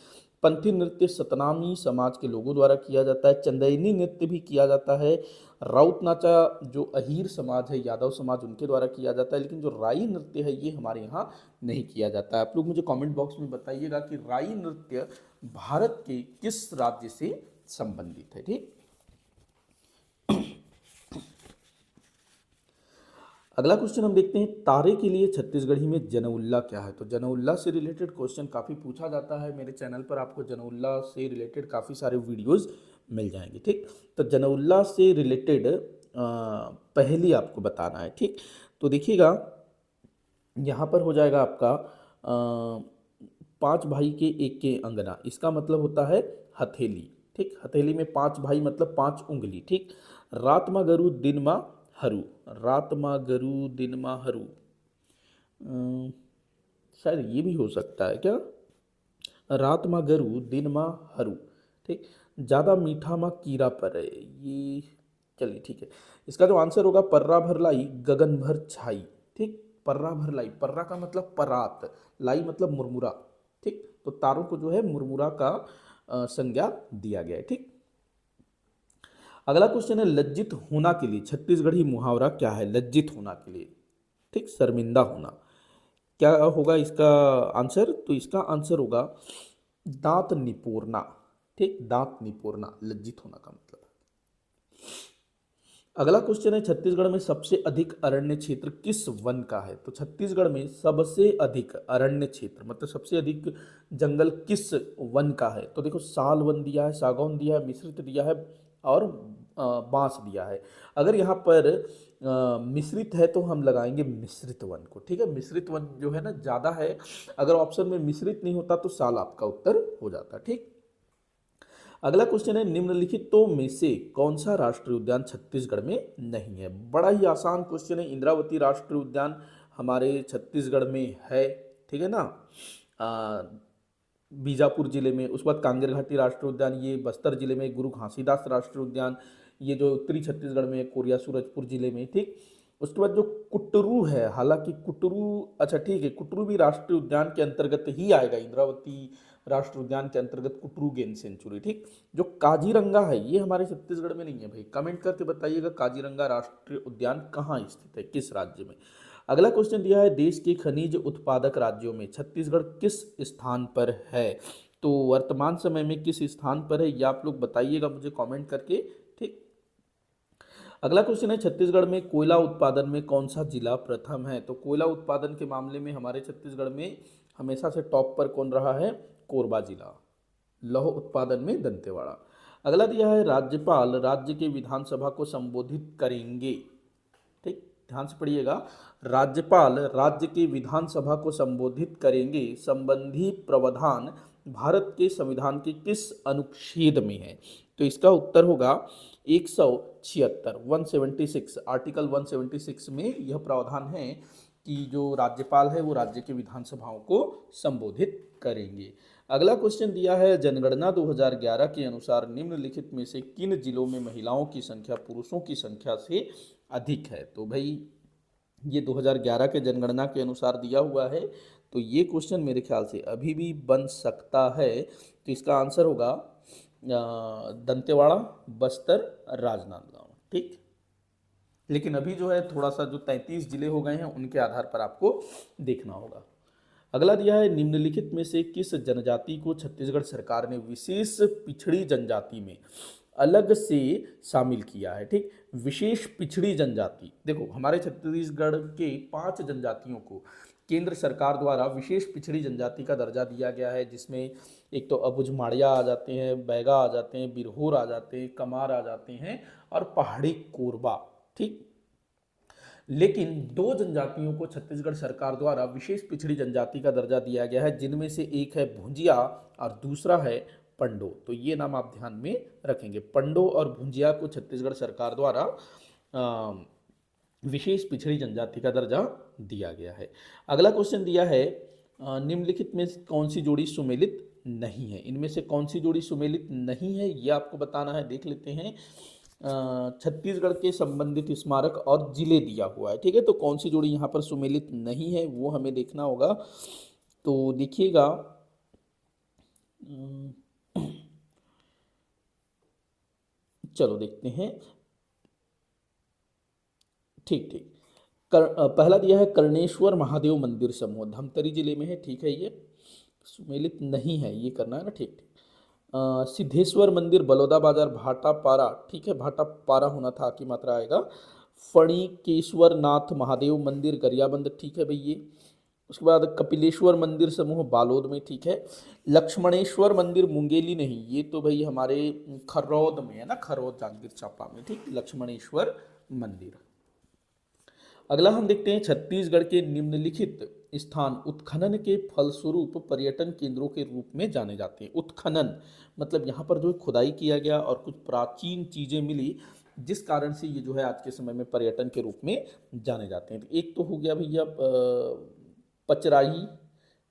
पंथी नृत्य सतनामी समाज के लोगों द्वारा किया जाता है। चंदैनी नृत्य भी किया जाता है। राउत नाचा जो अहीर समाज है, यादव समाज, उनके द्वारा किया जाता है। लेकिन जो राई नृत्य है ये हमारे यहाँ नहीं किया जाता है। आप लोग मुझे कमेंट बॉक्स में बताइएगा कि राई नृत्य भारत के किस राज्य से संबंधित है, ठीक। अगला क्वेश्चन हम देखते हैं, तारे के लिए छत्तीसगढ़ी में जनउल्ला क्या है? तो जनउल्ला से रिलेटेड क्वेश्चन काफ़ी पूछा जाता है। मेरे चैनल पर आपको जनउल्ला से रिलेटेड काफ़ी सारे वीडियोस मिल जाएंगे, ठीक। तो जनउल्ला से रिलेटेड पहली आपको बताना है, ठीक। तो देखिएगा यहाँ पर हो जाएगा आपका 5 भाई के एक के अंगना, इसका मतलब होता है हथेली। ठीक, हथेली में 5 भाई मतलब 5 उंगली। ठीक, रात मा गरु दिन मा हरू, रात मा गरु दिन मा हरू, शायद ये भी हो सकता है क्या, रात मा गरु दिन मा हरू। ठीक, ज़्यादा मीठा मा कीड़ा पड़े, ये चलिए ठीक है। इसका जो आंसर होगा पर्रा भर लाई गगन भर छाई। ठीक, पर्रा भर लाई, पर्रा का मतलब परात, लाई मतलब मुरमुरा। ठीक, तो तारों को जो है मुरमुरा का संज्ञा दिया गया है। ठीक, अगला क्वेश्चन है लज्जित होना के लिए छत्तीसगढ़ी मुहावरा क्या है। लज्जित होना के लिए, ठीक, शर्मिंदा होना, क्या होगा इसका आंसर, तो इसका आंसर होगा दांत निपोरना। ठीक, दांत निपोरना लज्जित होना का मतलब है। अगला क्वेश्चन है छत्तीसगढ़ में सबसे अधिक अरण्य क्षेत्र किस वन का है। तो छत्तीसगढ़ में सबसे अधिक अरण्य क्षेत्र मतलब सबसे अधिक जंगल किस वन का है। तो देखो साल वन दिया है, सागौन दिया है, मिश्रित दिया है और बांस दिया है। अगर यहाँ पर मिश्रित है तो हम लगाएंगे मिश्रित वन को। ठीक है, मिश्रित वन जो है ना ज़्यादा है, अगर ऑप्शन में मिश्रित नहीं होता तो साल आपका उत्तर हो जाता। ठीक, अगला क्वेश्चन है निम्नलिखितों में से कौन सा राष्ट्रीय उद्यान छत्तीसगढ़ में नहीं है। बड़ा ही आसान क्वेश्चन है, इंद्रावती राष्ट्रीय उद्यान हमारे छत्तीसगढ़ में है। ठीक है ना, बीजापुर जिले में। उसके बाद कांगेर घाटी राष्ट्रीय उद्यान, ये बस्तर जिले में। गुरु घासीदास राष्ट्रीय उद्यान, ये जो उत्तरी छत्तीसगढ़ में, कोरिया सूरजपुर जिले में। ठीक, उसके बाद जो कुटरू है, हालांकि कुटरू, अच्छा ठीक है, कुटरू भी राष्ट्रीय उद्यान के अंतर्गत ही आएगा, इंद्रावती राष्ट्रीय उद्यान के अंतर्गत कुटरू गेम सेंचुरी। ठीक, जो काजीरंगा है ये हमारे छत्तीसगढ़ में नहीं है भाई, कमेंट करके बताइएगा काजीरंगा राष्ट्रीय उद्यान कहाँ स्थित है, किस राज्य में। अगला क्वेश्चन दिया है देश के खनिज उत्पादक राज्यों में छत्तीसगढ़ किस स्थान पर है। तो वर्तमान समय में किस स्थान पर है ये आप लोग बताइएगा मुझे कमेंट करके। ठीक, अगला क्वेश्चन है छत्तीसगढ़ में कोयला उत्पादन में कौन सा जिला प्रथम है। तो कोयला उत्पादन के मामले में हमारे छत्तीसगढ़ में हमेशा से टॉप पर कौन रहा है, कोरबा जिला। लौह उत्पादन में दंतेवाड़ा। अगला दिया है राज्यपाल राज्य के विधानसभा को संबोधित करेंगे। ठीक, ध्यान से पढ़िएगा, राज्यपाल राज्य के विधानसभा को संबोधित करेंगे संबंधी प्रावधान भारत के संविधान के किस अनुच्छेद में है। तो इसका उत्तर होगा 176, 176, आर्टिकल 176 में यह प्रावधान है कि जो राज्यपाल है वो राज्य के विधानसभाओं को संबोधित करेंगे। अगला क्वेश्चन दिया है जनगणना 2011 के अनुसार निम्नलिखित में से किन जिलों में महिलाओं की संख्या पुरुषों की संख्या से अधिक है। तो भाई ये 2011 के जनगणना के अनुसार दिया हुआ है, तो ये क्वेश्चन मेरे ख्याल से अभी भी बन सकता है। तो इसका आंसर होगा दंतेवाड़ा, बस्तर, राजनांदगांव। ठीक, लेकिन अभी जो है थोड़ा सा जो 33 जिले हो गए हैं उनके आधार पर आपको देखना होगा। अगला दिया है निम्नलिखित में से किस जनजाति को छत्तीसगढ़ सरकार ने विशेष पिछड़ी जनजाति में अलग से शामिल किया है। ठीक, विशेष पिछड़ी जनजाति, देखो हमारे छत्तीसगढ़ के 5 जनजातियों को केंद्र सरकार द्वारा विशेष पिछड़ी जनजाति का दर्जा दिया गया है, जिसमें एक तो अबुझमाड़िया आ जाते हैं, बैगा आ जाते हैं, बिरहोर आ जाते हैं, कमार आ जाते हैं और पहाड़ी कोरबा। ठीक, लेकिन 2 जनजातियों को छत्तीसगढ़ सरकार द्वारा विशेष पिछड़ी जनजाति का दर्जा दिया गया है, जिनमें से एक है भुंजिया और दूसरा है पंडो। तो ये नाम आप ध्यान में रखेंगे, पंडो और भुंजिया को छत्तीसगढ़ सरकार द्वारा विशेष पिछड़ी जनजाति का दर्जा दिया गया है। अगला क्वेश्चन दिया है निम्नलिखित में कौन सी जोड़ी सुमेलित नहीं है। इनमें से कौन सी जोड़ी सुमेलित नहीं है ये आपको बताना है। देख लेते हैं, छत्तीसगढ़ के संबंधित स्मारक और जिले दिया हुआ है। ठीक है, तो कौन सी जोड़ी यहाँ पर सुमेलित नहीं है वो हमें देखना होगा। तो देखिएगा, चलो देखते हैं। ठीक ठीक, पहला दिया है कर्णेश्वर महादेव मंदिर समूह, धमतरी जिले में है। ठीक है, ये सुमेलित नहीं है, ये करना है ना। ठीक ठीक, सिद्धेश्वर मंदिर बलौदा बाजार भाटापारा। ठीक है, भाटापारा होना था, की मात्रा आएगा। फणिकेश्वर नाथ महादेव मंदिर गरियाबंद। ठीक है भाई ये। उसके बाद कपिलेश्वर मंदिर समूह बालोद में। ठीक है, लक्ष्मणेश्वर मंदिर मुंगेली नहीं, ये तो भाई हमारे खरौद में है ना, खरौद जांजगीर चांपा में। ठीक, लक्ष्मणेश्वर मंदिर। अगला हम देखते हैं छत्तीसगढ़ के निम्नलिखित स्थान उत्खनन के फलस्वरूप पर्यटन केंद्रों के रूप में जाने जाते हैं। उत्खनन मतलब यहाँ पर जो है खुदाई किया गया और कुछ प्राचीन चीज़ें मिली, जिस कारण से ये जो है आज के समय में पर्यटन के रूप में जाने जाते हैं। तो एक तो हो गया भैया पचराही,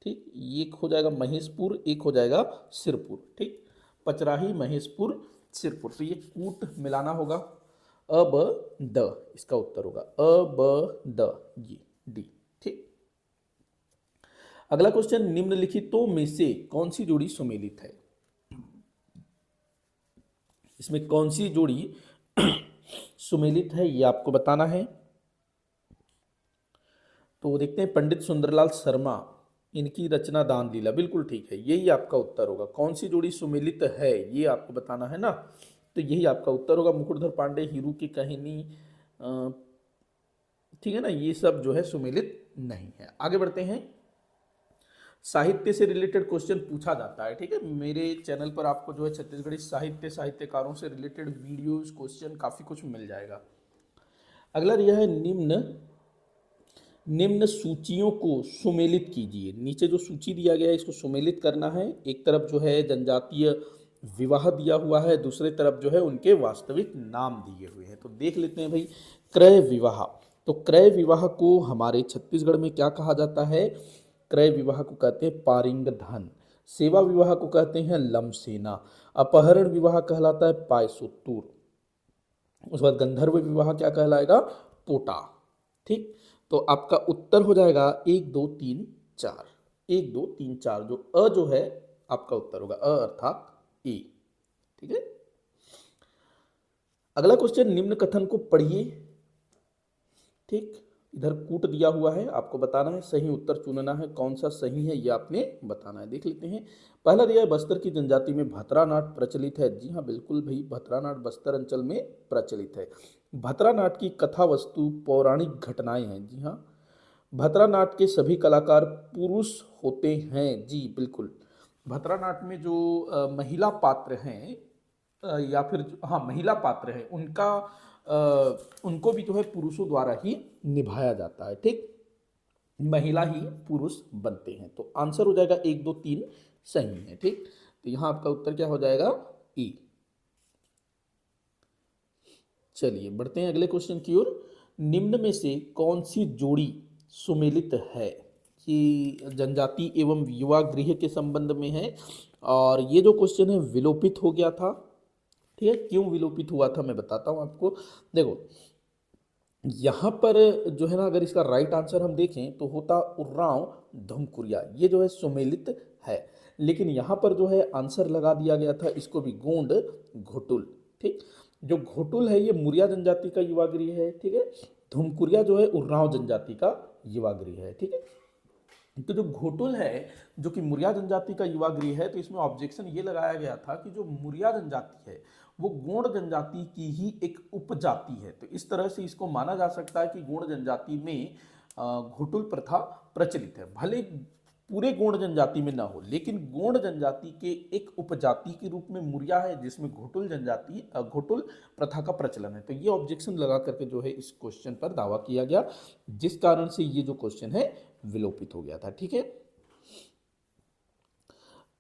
ठीक, एक हो जाएगा महेशपुर, एक हो जाएगा सिरपुर, ठीक, पचराही, महेशपुर, सिरपुर। तो ये कूट मिलाना होगा, अब द इसका उत्तर होगा, अब द, ये डी, ठीक। अगला क्वेश्चन, निम्नलिखितों में से कौन सी जोड़ी सुमेलित है? इसमें कौन सी जोड़ी सुमेलित है ये आपको बताना है। तो देखते हैं, पंडित सुंदरलाल शर्मा, इनकी रचना दान लीला, बिल्कुल ठीक है, यही आपका उत्तर होगा। कौन सी जोड़ी सुमेलित है ये आपको बताना है ना, तो यही आपका उत्तर होगा। मुकुटधर पांडे, हीरू की कहानी, ठीक है ना, ये सब जो है सुमेलित नहीं है। आगे बढ़ते हैं, साहित्य से रिलेटेड क्वेश्चन पूछा जाता है, ठीक है। मेरे चैनल पर आपको जो है छत्तीसगढ़ी साहित्य, साहित्यकारों से रिलेटेड वीडियोस, क्वेश्चन काफ़ी कुछ मिल जाएगा। अगला यह है, निम्न सूचियों को सुमेलित कीजिए। नीचे जो सूची दिया गया है इसको सुमेलित करना है। एक तरफ जो है जनजातीय विवाह दिया हुआ है, दूसरे तरफ जो है उनके वास्तविक नाम दिए हुए हैं। तो देख लेते हैं भाई, क्रय विवाह। तो क्रय विवाह को हमारे छत्तीसगढ़ में क्या कहा जाता है? क्रय विवाह को कहते हैं पारिंग धन, सेवा विवाह को कहते हैं लमसेना, अपहरण विवाह कहलाता है पायसुत्तूर, उसके बाद गंधर्व विवाह क्या कहलाएगा? पोटा, ठीक। तो आपका उत्तर हो जाएगा 1 2 3 4, 1 2 3 4, जो अ जो है आपका उत्तर होगा, अ अर्थात ए, ठीक है। अगला क्वेश्चन, निम्न कथन को पढ़िए, ठीक। इधर कूट दिया हुआ है, आपको बताना है, सही उत्तर चुनना है, कौन सा सही है ये आपने बताना है। देख लेते हैं, पहला दिया है, बस्तर की जनजाति में भतरा नाट प्रचलित है। जी हाँ, बिल्कुल भाई, भतरा नाट बस्तर अंचल में प्रचलित है। भतरा नाट की कथा वस्तु पौराणिक घटनाएं हैं। जी हाँ, भतरा नाट के सभी कलाकार पुरुष होते हैं। जी बिल्कुल, भतरा नाट में जो महिला पात्र हैं, या फिर हाँ महिला पात्र हैं, उनको भी जो है पुरुषों द्वारा ही निभाया जाता है, ठीक। महिला ही पुरुष बनते हैं। तो आंसर हो जाएगा 1 2 3 सही है, ठीक। तो यहाँ आपका उत्तर क्या हो जाएगा? ई। चलिए बढ़ते हैं अगले क्वेश्चन की ओर। निम्न में से कौन सी जोड़ी सुमेलित है? कि जनजाति एवं युवा गृह के संबंध में है, और ये जो क्वेश्चन है विलोपित हो गया था, ठीक है। क्यों विलोपित हुआ था मैं बताता हूँ आपको। देखो यहाँ पर जो है ना, अगर इसका राइट आंसर हम देखें तो होता उर्रांव धुमकुरिया, ये जो है सुमेलित है, लेकिन यहाँ पर जो है आंसर लगा दिया गया था इसको भी, गोंड घोटुल, ठीक। जो घोटुल है ये मुरिया जनजाति का युवा गृह है, ठीक है। धुमकुरिया जो है उर्रांव जनजाति का युवा गृह है, ठीक है। तो जो घोटुल है, जो कि मुरिया जनजाति का युवा गृह है, तो इसमें ऑब्जेक्शन ये लगाया गया था कि जो मुरिया जनजाति है वो गोंड जनजाति की ही एक उपजाति है। तो इस तरह से इसको माना जा सकता है कि गोंड जनजाति में घोटुल प्रथा प्रचलित है। भले पूरे गोंड जनजाति में ना हो, लेकिन गोंड जनजाति के एक उपजाति के रूप में मुरिया है, जिसमें घोटुल जनजाति घोटुल प्रथा का प्रचलन है। तो ये ऑब्जेक्शन लगा करके जो है इस क्वेश्चन पर दावा किया गया, जिस कारण से ये जो क्वेश्चन है विलोपित हो गया था, ठीक है।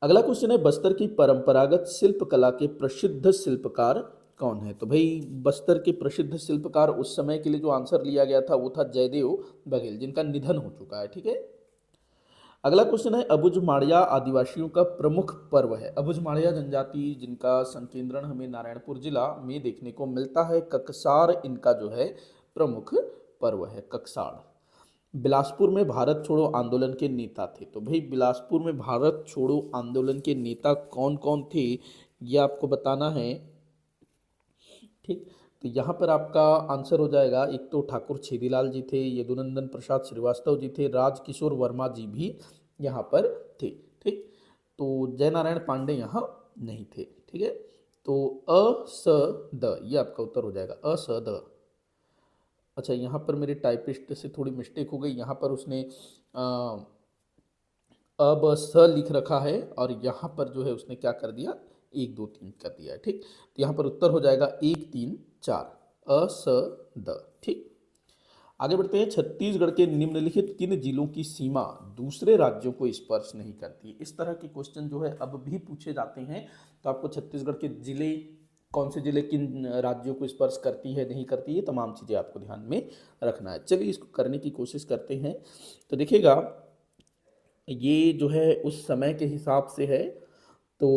अगला क्वेश्चन है, बस्तर की परंपरागत शिल्प कला के प्रसिद्ध शिल्पकार कौन है? तो भाई बस्तर के प्रसिद्ध शिल्पकार उस समय के लिए जो आंसर लिया गया था वो था जयदेव बघेल, जिनका निधन हो चुका है, ठीक है। अगला क्वेश्चन है, अबुझमाड़िया आदिवासियों का प्रमुख पर्व है। अबुझमाड़िया जनजाति जिनका संकेंद्रण हमें नारायणपुर जिला में देखने को मिलता है, ककसार इनका जो है प्रमुख पर्व है, ककसार। बिलासपुर में भारत छोड़ो आंदोलन के नेता थे। तो भाई बिलासपुर में भारत छोड़ो आंदोलन के नेता कौन कौन थे ये आपको बताना है, ठीक। तो यहाँ पर आपका आंसर हो जाएगा, एक तो ठाकुर छेदीलाल जी थे, यदुनंदन प्रसाद श्रीवास्तव जी थे, राजकिशोर वर्मा जी भी यहाँ पर थे, ठीक। तो जयनारायण पांडे यहाँ नहीं थे, ठीक है। तो अ स द ये आपका उत्तर हो जाएगा, अ स द। अच्छा, यहाँ पर मेरे टाइपिस्ट से थोड़ी मिस्टेक हो गई, यहाँ पर उसने अब स लिख रखा है, और यहाँ पर जो है उसने क्या कर दिया, 1 2 3 कर दिया है, ठीक। तो यहाँ पर उत्तर हो जाएगा 1 3 4, अ स द, ठीक। आगे बढ़ते हैं। छत्तीसगढ़ के निम्नलिखित किन जिलों की सीमा दूसरे राज्यों को स्पर्श नहीं करती? इस तरह के क्वेश्चन जो है अब भी पूछे जाते हैं। तो आपको छत्तीसगढ़ के जिले, कौन से जिले किन राज्यों को स्पर्श करती है नहीं करती है, तमाम चीज़ें आपको ध्यान में रखना है। चलिए इसको करने की कोशिश करते हैं। तो देखिएगा, ये जो है उस समय के हिसाब से है। तो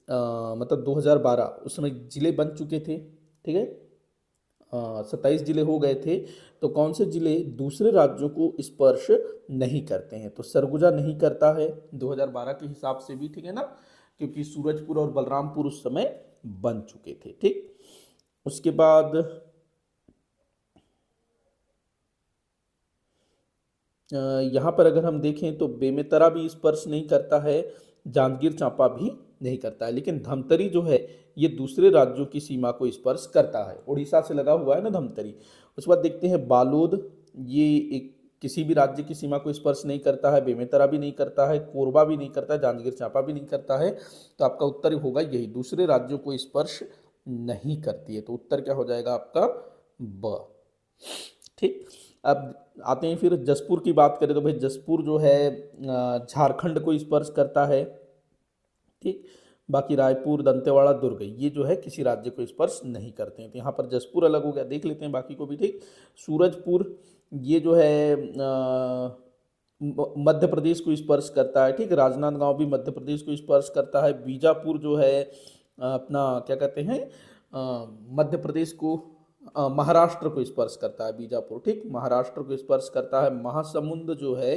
मतलब 2012 उस समय जिले बन चुके थे, ठीक है। 27 जिले हो गए थे। तो कौन से जिले दूसरे राज्यों को स्पर्श नहीं करते हैं? तो सरगुजा नहीं करता है 2012 के हिसाब से भी, ठीक है ना, क्योंकि सूरजपुर और बलरामपुर उस समय बन चुके थे, ठीक। उसके बाद यहाँ पर अगर हम देखें तो बेमेतरा भी स्पर्श नहीं करता है, जांजगीर चांपा भी नहीं करता है, लेकिन धमतरी जो है ये दूसरे राज्यों की सीमा को स्पर्श करता है। उड़ीसा से लगा हुआ है ना धमतरी। उसके बाद देखते हैं बालोद, ये एक किसी भी राज्य की सीमा को स्पर्श नहीं करता है, बेमेतरा भी नहीं करता है, कोरबा भी नहीं करता है, जांजगीर चांपा भी नहीं करता है। तो आपका उत्तर होगा यही, दूसरे राज्यों को स्पर्श नहीं करती है। तो उत्तर क्या हो जाएगा आपका? ब, ठीक। अब आते हैं फिर जसपुर की बात करें तो भाई जसपुर जो है झारखंड को स्पर्श करता है, ठीक। बाकी रायपुर, दंतेवाड़ा, दुर्ग ये जो है किसी राज्य को स्पर्श नहीं करते हैं। तो यहाँ पर जसपुर अलग हो गया, देख लेते हैं बाकी को भी, ठीक। सूरजपुर ये जो है मध्य प्रदेश को स्पर्श करता है, ठीक। राजनांदगांव भी मध्य प्रदेश को स्पर्श करता है। बीजापुर जो है अपना क्या कहते हैं, मध्य प्रदेश को, महाराष्ट्र को स्पर्श करता है बीजापुर, ठीक। महाराष्ट्र को स्पर्श करता है। महासमुंद जो है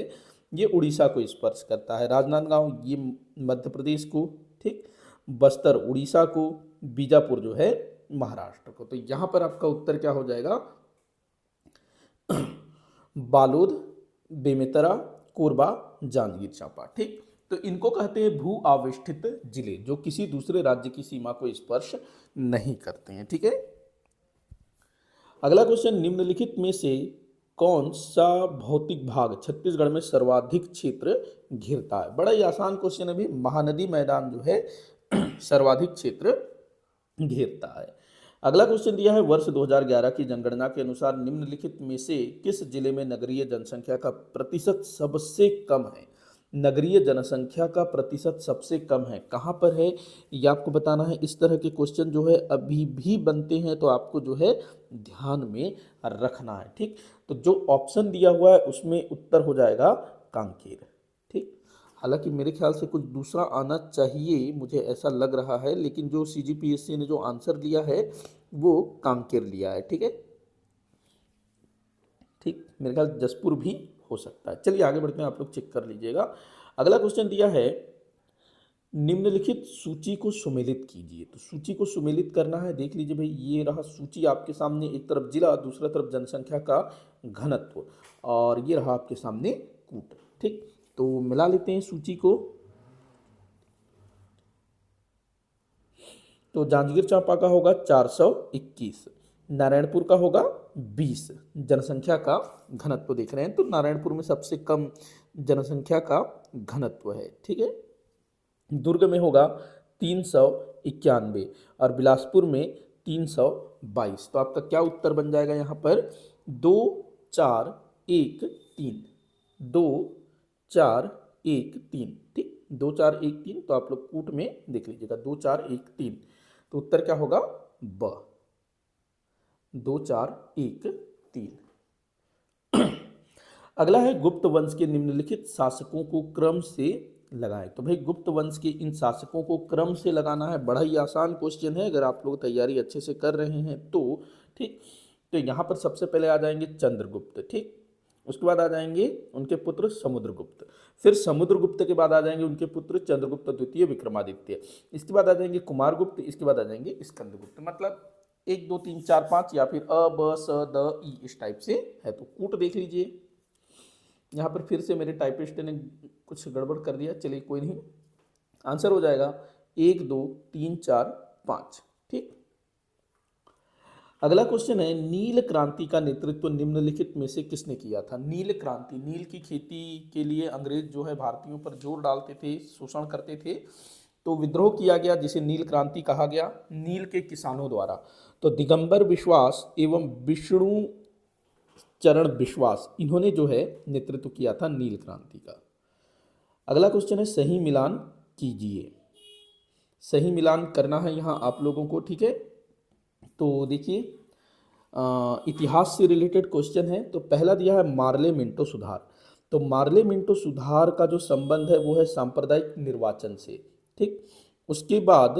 ये उड़ीसा को स्पर्श करता है। राजनांदगांव ये मध्य प्रदेश को, ठीक। बस्तर उड़ीसा को, बीजापुर जो है महाराष्ट्र को। तो यहाँ पर आपका उत्तर क्या हो जाएगा? बालोद, बेमेतरा, कोरबा, जांजगीर चांपा, ठीक। तो इनको कहते हैं भू आवेष्टित जिले, जो किसी दूसरे राज्य की सीमा को स्पर्श नहीं करते हैं, ठीक है। अगला क्वेश्चन, निम्नलिखित में से कौन सा भौतिक भाग छत्तीसगढ़ में सर्वाधिक क्षेत्र घेरता है? बड़ा ही आसान क्वेश्चन है भी। महानदी मैदान जो है सर्वाधिक क्षेत्र घेरता है। अगला क्वेश्चन दिया है, वर्ष 2011 की जनगणना के अनुसार निम्नलिखित में से किस जिले में नगरीय जनसंख्या का प्रतिशत सबसे कम है? नगरीय जनसंख्या का प्रतिशत सबसे कम है, कहाँ पर है ये आपको बताना है। इस तरह के क्वेश्चन जो है अभी भी बनते हैं, तो आपको जो है ध्यान में रखना है, ठीक। तो जो ऑप्शन दिया हुआ है उसमें उत्तर हो जाएगा कांकेर, ठीक। हालांकि मेरे ख्याल से कुछ दूसरा आना चाहिए, मुझे ऐसा लग रहा है, लेकिन जो CGPSC ने जो आंसर लिया है वो कांकेर लिया है, ठीक है, ठीक। मेरे ख्याल जसपुर भी हो सकता है। चलिए आगे बढ़ते हैं, आप लोग चेक कर लीजिएगा। अगला क्वेश्चन दिया है, निम्नलिखित सूची को सुमेलित कीजिए। तो सूची को सुमेलित करना है, देख लीजिए भाई, ये रहा सूची आपके सामने, एक तरफ जिला, दूसरा तरफ जनसंख्या का घनत्व, और ये रहा आपके सामने कूट, ठीक। तो मिला लेते हैं सूची को। तो जांजगीर चांपा का होगा 421, नारायणपुर का होगा 20। जनसंख्या का घनत्व देख रहे हैं तो नारायणपुर में सबसे कम जनसंख्या का घनत्व है, ठीक है। दुर्ग में होगा 391 और बिलासपुर में 322। तो आपका क्या उत्तर बन जाएगा यहाँ पर? 2 4 1 3, 2 4 1 3, ठीक। 2 4 1 3, तो आप लोग कूट में देख लीजिएगा 2 4 1 3। तो उत्तर क्या होगा? ब, 2 4 1 3। अगला है, गुप्त वंश के निम्नलिखित शासकों को क्रम से लगाएं। तो भाई गुप्त वंश के इन शासकों को क्रम से लगाना है, बड़ा ही आसान क्वेश्चन है अगर आप लोग तैयारी अच्छे से कर रहे हैं तो, ठीक। तो यहाँ पर सबसे पहले आ जाएंगे चंद्रगुप्त, ठीक। उसके बाद आ जाएंगे उनके पुत्र समुद्रगुप्त, फिर समुद्रगुप्त के बाद आ जाएंगे उनके पुत्र चंद्रगुप्त द्वितीय, विक्रमादित्य, इसके बाद आ जाएंगे कुमारगुप्त, इसके बाद आ जाएंगे स्कंदगुप्त। मतलब 1 2 3 4 5 या फिर अ ब स द ई इस टाइप से है। तो कूट देख लीजिए, यहाँ पर फिर से मेरे टाइपिस्ट ने कुछ गड़बड़ कर दिया, चलिए कोई नहीं, आंसर हो जाएगा 1 2 3 4 5, ठीक। अगला क्वेश्चन है, नील क्रांति का नेतृत्व निम्नलिखित में से किसने किया था? नील क्रांति, नील की खेती के लिए अंग्रेज जो है भारतीयों पर जोर डालते थे, शोषण करते थे, तो विद्रोह किया गया जिसे नील क्रांति कहा गया नील के किसानों द्वारा। तो दिगंबर विश्वास एवं विष्णु चरण विश्वास, इन्होंने जो है नेतृत्व किया था नील क्रांति का। अगला क्वेश्चन है सही मिलान कीजिए। सही मिलान करना है यहाँ आप लोगों को, ठीक है। तो देखिए इतिहास से रिलेटेड क्वेश्चन है। तो पहला दिया है मार्ले मिंटो सुधार। तो मार्ले मिंटो सुधार का जो संबंध है वो है सांप्रदायिक निर्वाचन से, ठीक। उसके बाद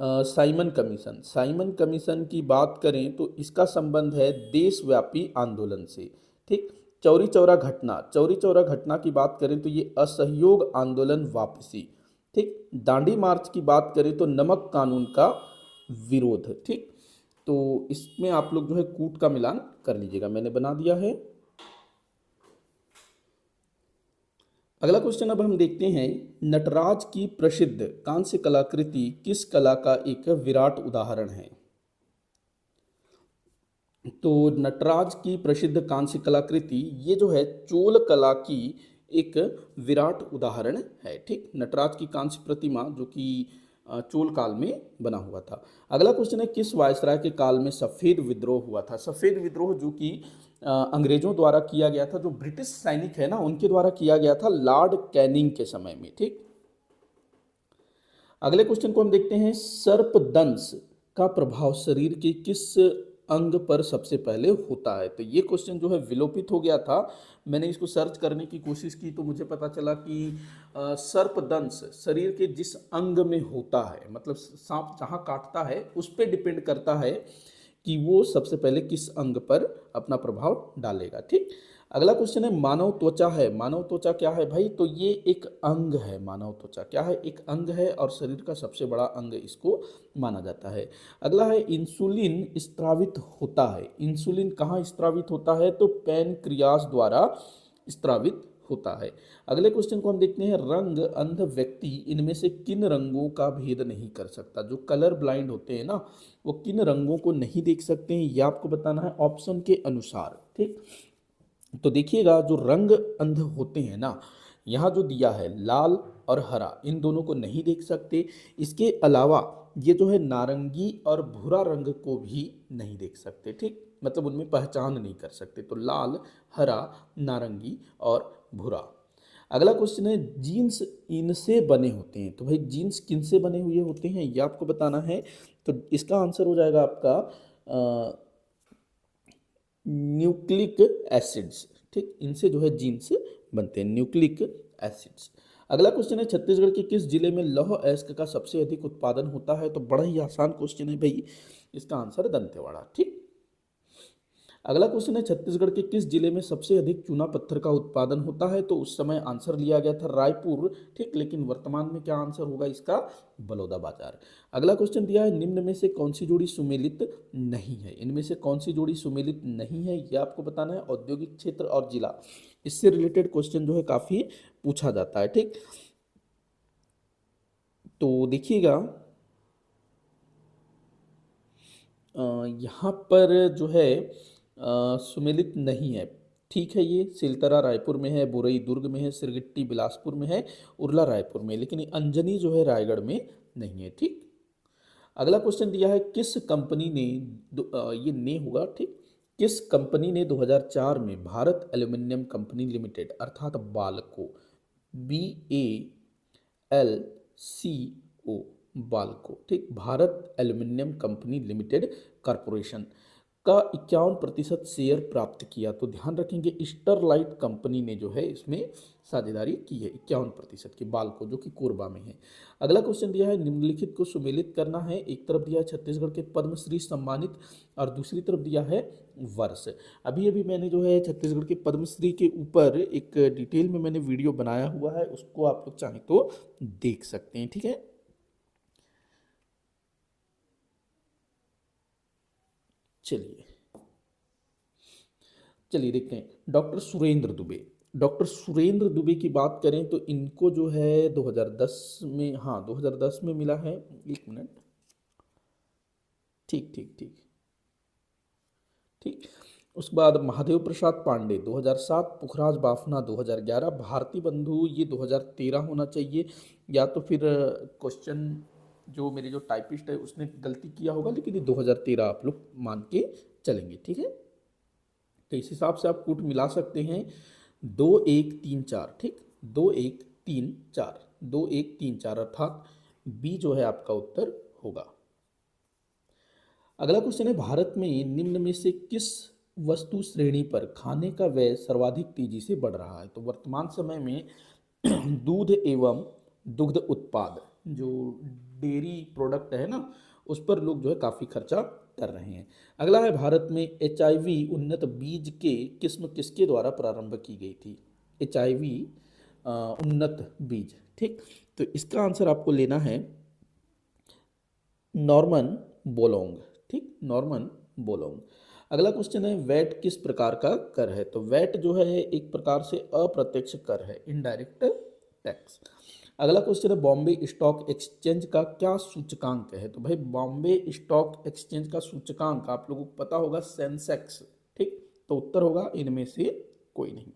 साइमन कमीशन, साइमन कमीशन की बात करें तो इसका संबंध है देशव्यापी आंदोलन से, ठीक। चौरी चौरा घटना, चौरी चौरा घटना की बात करें तो ये असहयोग आंदोलन वापसी, ठीक। दांडी मार्च की बात करें तो नमक कानून का विरोध, ठीक। तो इसमें आप लोग जो है कूट का मिलान कर लीजिएगा, मैंने बना दिया है। अगला क्वेश्चन अब हम देखते हैं, नटराज की प्रसिद्ध कांस्य कलाकृति किस कला का एक विराट उदाहरण है। तो नटराज की प्रसिद्ध कांस्य कलाकृति ये जो है चोल कला की एक विराट उदाहरण है, ठीक। नटराज की कांस्य प्रतिमा जो कि चोल काल में बना हुआ था। अगला क्वेश्चन है किस वायसराय के काल में सफेद विद्रोह हुआ था। सफेद विद्रोह जो कि अंग्रेजों द्वारा किया गया था, जो ब्रिटिश सैनिक है ना उनके द्वारा किया गया था लॉर्ड कैनिंग के समय में, ठीक। अगले क्वेश्चन को हम देखते हैं, सर्पदंश का प्रभाव शरीर के किस अंग पर सबसे पहले होता है। तो ये क्वेश्चन जो है विलोपित हो गया था, मैंने इसको सर्च करने की कोशिश की तो मुझे पता चला कि सर्पदंश शरीर के जिस अंग में होता है, मतलब सांप जहाँ काटता है उस पर डिपेंड करता है कि वो सबसे पहले किस अंग पर अपना प्रभाव डालेगा, ठीक। अगला क्वेश्चन है मानव त्वचा है। मानव त्वचा क्या है भाई, तो ये एक अंग है। मानव त्वचा क्या है, एक अंग है और शरीर का सबसे बड़ा अंग इसको माना जाता है। अगला है इंसुलिन स्त्रावित होता है। इंसुलिन कहाँ स्त्रावित होता है, तो पैनक्रियाज द्वारा स्त्रावित होता है। अगले क्वेश्चन को हम देखते हैं, रंग अंध व्यक्ति इनमें से किन रंगों का भेद नहीं कर सकता। जो कलर ब्लाइंड होते हैं ना वो किन रंगों को नहीं देख सकते हैं, ये आपको बताना है ऑप्शन के अनुसार, ठीक। तो देखिएगा जो रंग अंध होते हैं ना, यहाँ जो दिया है लाल और हरा, इन दोनों को नहीं देख सकते। इसके अलावा ये जो है नारंगी और भूरा रंग को भी नहीं देख सकते, ठीक। मतलब उनमें पहचान नहीं कर सकते। तो लाल, हरा, नारंगी और भूरा। अगला क्वेश्चन है जीन्स इनसे बने होते हैं। तो भाई जीन्स किन से बने हुए होते हैं ये आपको बताना है। तो इसका आंसर हो जाएगा आपका न्यूक्लिक एसिड्स, ठीक। इनसे जो है जीन्स बनते हैं, न्यूक्लिक एसिड्स। अगला क्वेश्चन है छत्तीसगढ़ के किस जिले में लौह अयस्क का सबसे अधिक उत्पादन होता है। तो बड़ा ही आसान क्वेश्चन है भाई, इसका आंसर दंतेवाड़ा, ठीक। अगला क्वेश्चन है छत्तीसगढ़ के किस जिले में सबसे अधिक चूना पत्थर का उत्पादन होता है। तो उस समय आंसर लिया गया था रायपुर, ठीक। लेकिन वर्तमान में क्या आंसर होगा इसका, बलौदाबाजार। अगला क्वेश्चन दिया है निम्न में से कौन सी जोड़ी सुमेलित नहीं है। इनमें से कौन सी जोड़ी सुमेलित नहीं है ये आपको बताना है। औद्योगिक क्षेत्र और जिला, इससे रिलेटेड क्वेश्चन जो है काफी पूछा जाता है, ठीक। तो देखिएगा यहाँ पर जो है सुमेलित नहीं है, ठीक है। ये सिलतरा रायपुर में है, बुरई दुर्ग में है, सिरगिट्टी बिलासपुर में है, उरला रायपुर में, लेकिन अंजनी जो है रायगढ़ में नहीं है, ठीक। अगला क्वेश्चन दिया है किस कंपनी ने ये ने होगा, ठीक। किस कंपनी ने 2004 में भारत एल्यूमिनियम कंपनी लिमिटेड अर्थात बाल्को, BALCO, बाल्को, ठीक, Bharat aluminium company limited corporation का 51% शेयर प्राप्त किया। तो ध्यान रखेंगे स्टरलाइट कंपनी ने जो है इसमें साझेदारी की है 51% की, बाल्को जो कि कोरबा में है। अगला क्वेश्चन दिया है निम्नलिखित को सुमेलित करना है। एक तरफ दिया है छत्तीसगढ़ के पद्मश्री सम्मानित और दूसरी तरफ दिया है वर्ष। अभी अभी मैंने जो है छत्तीसगढ़ के पद्मश्री के ऊपर एक डिटेल में मैंने वीडियो बनाया हुआ है, उसको आप लोग चाहें तो देख सकते हैं, ठीक है। चलिए चलिए देखते हैं डॉक्टर सुरेंद्र दुबे। डॉक्टर सुरेंद्र दुबे की बात करें तो इनको जो है 2010 में, हाँ 2010 में मिला है। एक मिनट, ठीक ठीक ठीक ठीक। उसके बाद महादेव प्रसाद पांडे 2007, पुखराज बाफना 2011, भारती बंधु ये 2013 होना चाहिए, या तो फिर क्वेश्चन जो मेरे जो टाइपिस्ट है उसने गलती किया होगा, लेकिन ये 2013 आप लोग मान के चलेंगे, ठीक है। तो इस हिसाब से आप कूट मिला सकते हैं 2 1 3 4, ठीक, 2 1 3 4, 2 1 3 4 अर्थात बी जो है आपका उत्तर होगा। अगला क्वेश्चन है, भारत में निम्न में से किस वस्तु श्रेणी पर खाने का व्यय सर्वाधिक तेजी से बढ़ रहा है? तो वर्तमान समय में दूध एवं दुग्ध उत्पाद, जो डेयरी प्रोडक्ट है ना, उस पर लोग जो है काफ़ी खर्चा कर रहे हैं। अगला है, भारत में HIV उन्नत बीज के किस्म किसके द्वारा प्रारंभ की गई थी? HIV उन्नत बीज, ठीक, तो इसका आंसर आपको लेना है नॉर्मन बोलोंग, ठीक, नॉर्मन बोलोंग। अगला क्वेश्चन है, वैट किस प्रकार का कर है? तो वैट जो है एक प्रकार से अप्रत्यक्ष कर है, इनडायरेक्ट टैक्स। अगला क्वेश्चन है, बॉम्बे स्टॉक एक्सचेंज का क्या सूचकांक है? तो भाई बॉम्बे स्टॉक एक्सचेंज का सूचकांक आप लोगों को पता होगा, सेंसेक्स, ठीक, तो उत्तर होगा इनमें से कोई नहीं।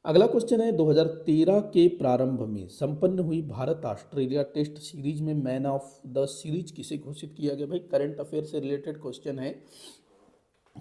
अगला क्वेश्चन है, 2013 के प्रारंभ में संपन्न हुई भारत ऑस्ट्रेलिया टेस्ट सीरीज में मैन ऑफ द सीरीज किसे घोषित किया गया? भाई करंट अफेयर से रिलेटेड क्वेश्चन है।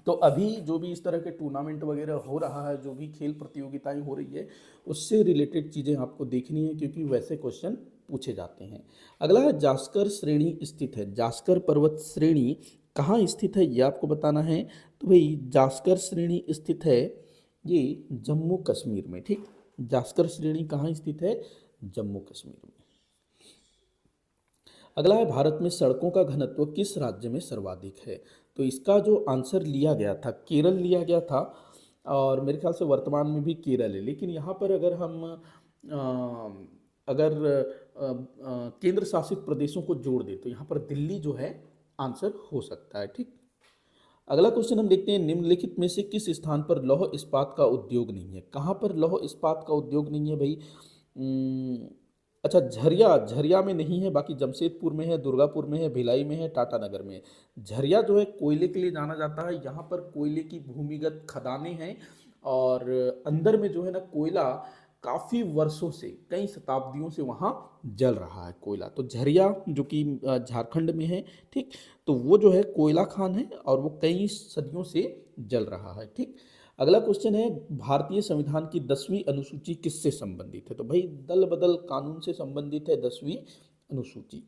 तो अभी जो भी इस तरह के टूर्नामेंट वगैरह हो रहा है, जो भी खेल प्रतियोगिताएं हो रही है, उससे रिलेटेड चीज़ें आपको देखनी है, क्योंकि वैसे क्वेश्चन पूछे जाते हैं। अगला है, जास्कर श्रेणी स्थित है, जास्कर पर्वत श्रेणी कहाँ स्थित है ये आपको बताना है। तो भाई जास्कर श्रेणी स्थित है ये जम्मू कश्मीर में, ठीक, जास्कर श्रेणी कहाँ स्थित है? जम्मू कश्मीर में। अगला है, भारत में सड़कों का घनत्व किस राज्य में सर्वाधिक है? तो इसका जो आंसर लिया गया था, केरल लिया गया था, और मेरे ख्याल से वर्तमान में भी केरल है। लेकिन यहाँ पर अगर हम अगर केंद्र शासित प्रदेशों को जोड़ दें तो यहाँ पर दिल्ली जो है आंसर हो सकता है, ठीक। अगला क्वेश्चन हम देखते हैं, निम्नलिखित में से किस स्थान पर लौह इस्पात का उद्योग नहीं है? कहाँ पर लौह इस्पात का उद्योग नहीं है भाई? अच्छा, झरिया, झरिया में नहीं है, बाकी जमशेदपुर में है, दुर्गापुर में है, भिलाई में है, टाटानगर में है। झरिया जो है कोयले के लिए जाना जाता है, यहाँ पर कोयले की भूमिगत खदानें हैं, और अंदर में जो है ना कोयला काफ़ी वर्षों से, कई शताब्दियों से वहाँ जल रहा है कोयला। तो झरिया जो कि झारखंड में है, ठीक, तो वो जो है कोयला खान है, और वो कई सदियों से जल रहा है, ठीक। अगला क्वेश्चन है, भारतीय संविधान की 10वीं अनुसूची किससे संबंधित है? तो भाई दल बदल कानून से संबंधित है 10वीं अनुसूची।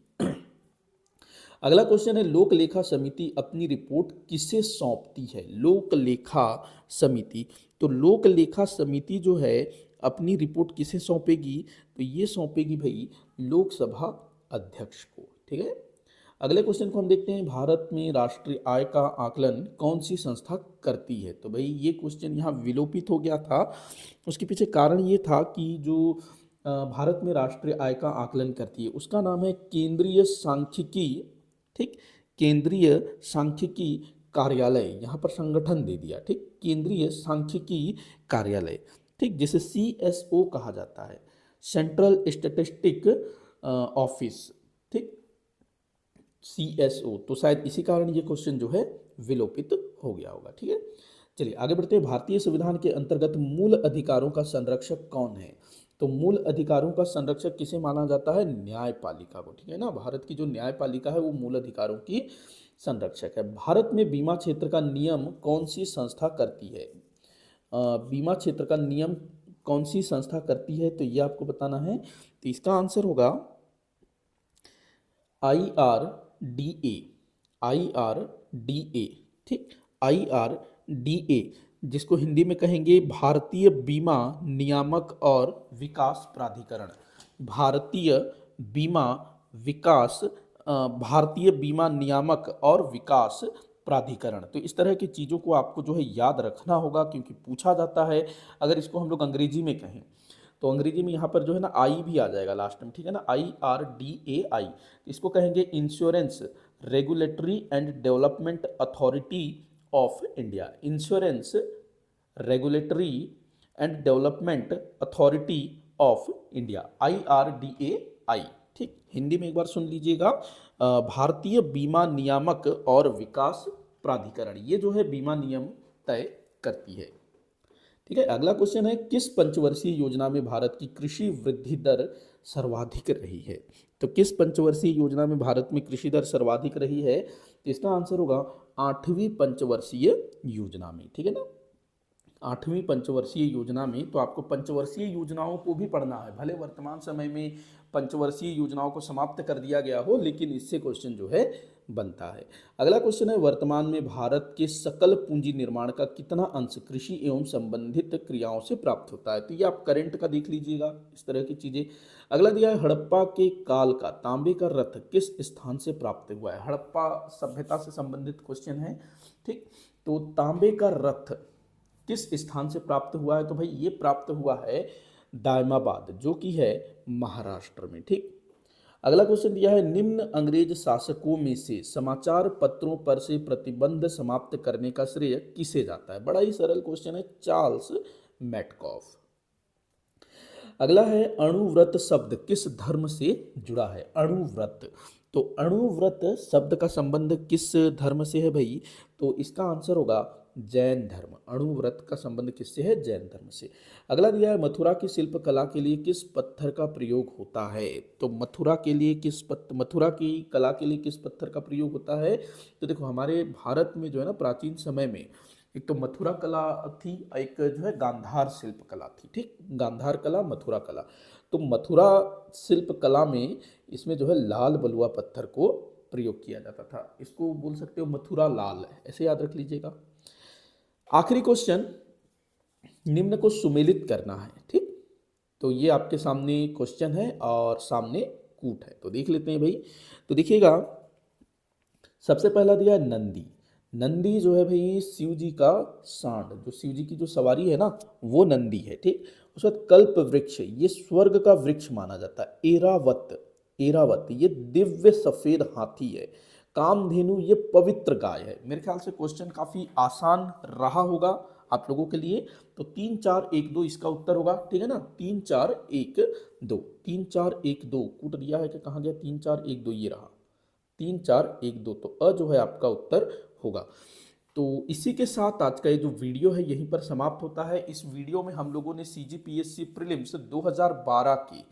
अगला क्वेश्चन है, लोक लेखा समिति अपनी रिपोर्ट किसे सौंपती है? लोक लेखा समिति, तो लोक लेखा समिति जो है अपनी रिपोर्ट किसे सौंपेगी? तो ये सौंपेगी भाई लोकसभा अध्यक्ष को, ठीक है। अगले क्वेश्चन को हम देखते हैं, भारत में राष्ट्रीय आय का आकलन कौन सी संस्था करती है? तो भाई ये क्वेश्चन यहाँ विलोपित हो गया था। उसके पीछे कारण ये था कि जो भारत में राष्ट्रीय आय का आकलन करती है उसका नाम है केंद्रीय सांख्यिकी, ठीक, केंद्रीय सांख्यिकी कार्यालय, यहाँ पर संगठन दे दिया, ठीक, केंद्रीय सांख्यिकी कार्यालय, ठीक, जिसे CSO कहा जाता है, सेंट्रल स्टैटिस्टिक ऑफिस, ठीक, CSO। तो शायद इसी कारण ये क्वेश्चन जो है विलोपित हो गया होगा, ठीक है। चलिए आगे बढ़ते हैं, भारतीय संविधान के अंतर्गत मूल अधिकारों का संरक्षक कौन है? तो मूल अधिकारों का संरक्षक किसे माना जाता है? न्यायपालिका को, ठीक है ना। भारत की जो न्यायपालिका है वो मूल अधिकारों की संरक्षक है। भारत में बीमा क्षेत्र का नियम कौन सी संस्था करती है? बीमा क्षेत्र का नियम कौन सी संस्था करती है? तो ये आपको बताना है। तो इसका आंसर होगा IRDA, IRDA, ठीक, IRDA, जिसको हिंदी में कहेंगे भारतीय बीमा नियामक और विकास प्राधिकरण, भारतीय बीमा विकास भारतीय बीमा नियामक और विकास प्राधिकरण। तो इस तरह की चीज़ों को आपको जो है याद रखना होगा, क्योंकि पूछा जाता है। अगर इसको हम लोग अंग्रेजी में कहें तो अंग्रेजी में यहाँ पर जो है ना आई भी आ जाएगा लास्ट में, ठीक है ना, IRDAI। इसको कहेंगे insurance regulatory and development authority of India, insurance regulatory and development authority of India, IRDAI, ठीक। हिंदी में एक बार सुन लीजिएगा, भारतीय बीमा नियामक और विकास प्राधिकरण, ये जो है बीमा नियम तय करती है, ठीक है। अगला क्वेश्चन है, किस पंचवर्षीय योजना में भारत की कृषि वृद्धि दर सर्वाधिक रही है? तो किस पंचवर्षीय योजना में भारत में कृषि दर सर्वाधिक रही है? तो इसका आंसर होगा 8वीं पंचवर्षीय योजना में, ठीक है ना। 8वीं पंचवर्षीय योजना में, तो आपको पंचवर्षीय योजनाओं को भी पढ़ना है, भले वर्तमान समय में पंचवर्षीय योजनाओं को समाप्त कर दिया गया हो, लेकिन इससे क्वेश्चन जो है बनता है। अगला क्वेश्चन है, वर्तमान में भारत के सकल पूंजी निर्माण का कितना अंश कृषि एवं संबंधित क्रियाओं से प्राप्त होता है। तो ये आप करंट का देख लीजिएगा, इस तरह की चीजें। अगला दिया है, हड़प्पा के काल का तांबे का रथ किस स्थान से प्राप्त हुआ है। हड़प्पा सभ्यता से संबंधित क्वेश्चन है, ठीक। तो तांबे का रथ किस स्थान से प्राप्त हुआ है, तो भाई ये प्राप्त हुआ है दायमाबाद, जो कि है महाराष्ट्र में, ठीक। अगला क्वेश्चन दिया है, निम्न अंग्रेज शासकों में से समाचार पत्रों पर से प्रतिबंध समाप्त करने का श्रेय किसे जाता है। बड़ा ही सरल क्वेश्चन है, चार्ल्स मेटकॉफ। अगला है, अणुव्रत शब्द किस धर्म से जुड़ा है। अणुव्रत, तो अणुव्रत शब्द का संबंध किस धर्म से है भाई, तो इसका आंसर होगा जैन धर्म। अणुव्रत का संबंध किससे है, जैन धर्म से। अगला दिया है, मथुरा की शिल्प कला के लिए किस पत्थर का प्रयोग होता है। तो मथुरा के लिए मथुरा की कला के लिए किस पत्थर का प्रयोग होता है। तो देखो, हमारे भारत में जो है ना, प्राचीन समय में एक तो मथुरा कला थी, एक जो है गांधार शिल्प कला थी, ठीक। गांधार कला, मथुरा कला। तो मथुरा शिल्प कला में इसमें जो है लाल बलुआ पत्थर को प्रयोग किया जाता था, इसको बोल सकते हो मथुरा लाल, ऐसे याद रख लीजिएगा। आखिरी क्वेश्चन, निम्न को सुमेलित करना है, ठीक। तो ये आपके सामने क्वेश्चन है और सामने कूट है, तो देख लेते हैं भाई। तो देखिएगा, सबसे पहला दिया है नंदी। नंदी जो है भाई शिव जी का सांड, जो शिव जी की जो सवारी है ना, वो नंदी है, ठीक। उसके बाद कल्प वृक्ष, ये स्वर्ग का वृक्ष माना जाता है। एरावत, एरावत ये दिव्य सफेद हाथी है। कामधेनु ये पवित्र गाय है। मेरे ख्याल से क्वेश्चन काफी आसान रहा होगा आप लोगों के लिए। तो 3 4 1 2 इसका उत्तर होगा, ठीक है ना। 3 4 1 2, 3 4 1 2 कूट दिया है कि कहाँ गया, 3 4 1 2 ये रहा, 3 4 1 2, तो अ जो है आपका उत्तर होगा। तो इसी के साथ आज का ये जो वीडियो है यहीं पर समाप्त होता है। इस वीडियो में हम लोगों ने सीजीपीएससी प्रीलिम्स 2012 की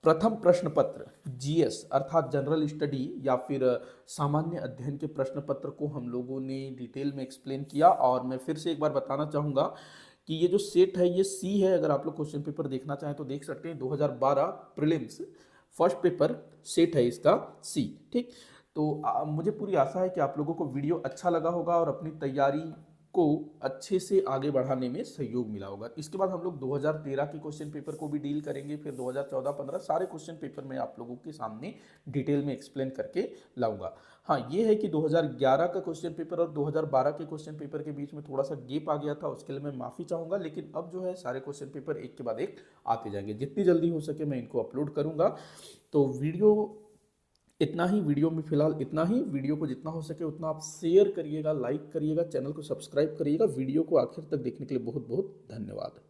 प्रथम प्रश्न पत्र जीएस अर्थात जनरल स्टडी या फिर सामान्य अध्ययन के प्रश्न पत्र को हम लोगों ने डिटेल में एक्सप्लेन किया। और मैं फिर से एक बार बताना चाहूँगा कि ये जो सेट है ये सी है। अगर आप लोग क्वेश्चन पेपर देखना चाहें तो देख सकते हैं। 2012 प्रीलिम्स फर्स्ट पेपर सेट है इसका सी, ठीक। तो मुझे पूरी आशा है कि आप लोगों को वीडियो अच्छा लगा होगा और अपनी तैयारी को अच्छे से आगे बढ़ाने में सहयोग मिला होगा। इसके बाद हम लोग 2013 के क्वेश्चन पेपर को भी डील करेंगे, फिर 2014-15 सारे क्वेश्चन पेपर मैं आप लोगों के सामने डिटेल में एक्सप्लेन करके लाऊंगा। हाँ, ये है कि 2011 का क्वेश्चन पेपर और 2012 के क्वेश्चन पेपर के बीच में थोड़ा सा गैप आ गया था, उसके लिए मैं माफ़ी चाहूँगा। लेकिन अब जो है सारे क्वेश्चन पेपर एक के बाद एक आते जाएंगे, जितनी जल्दी हो सके मैं इनको अपलोड करूँगा। तो वीडियो इतना ही, वीडियो में फिलहाल इतना ही। वीडियो को जितना हो सके उतना आप शेयर करिएगा, लाइक करिएगा, चैनल को सब्सक्राइब करिएगा। वीडियो को आखिर तक देखने के लिए बहुत बहुत धन्यवाद।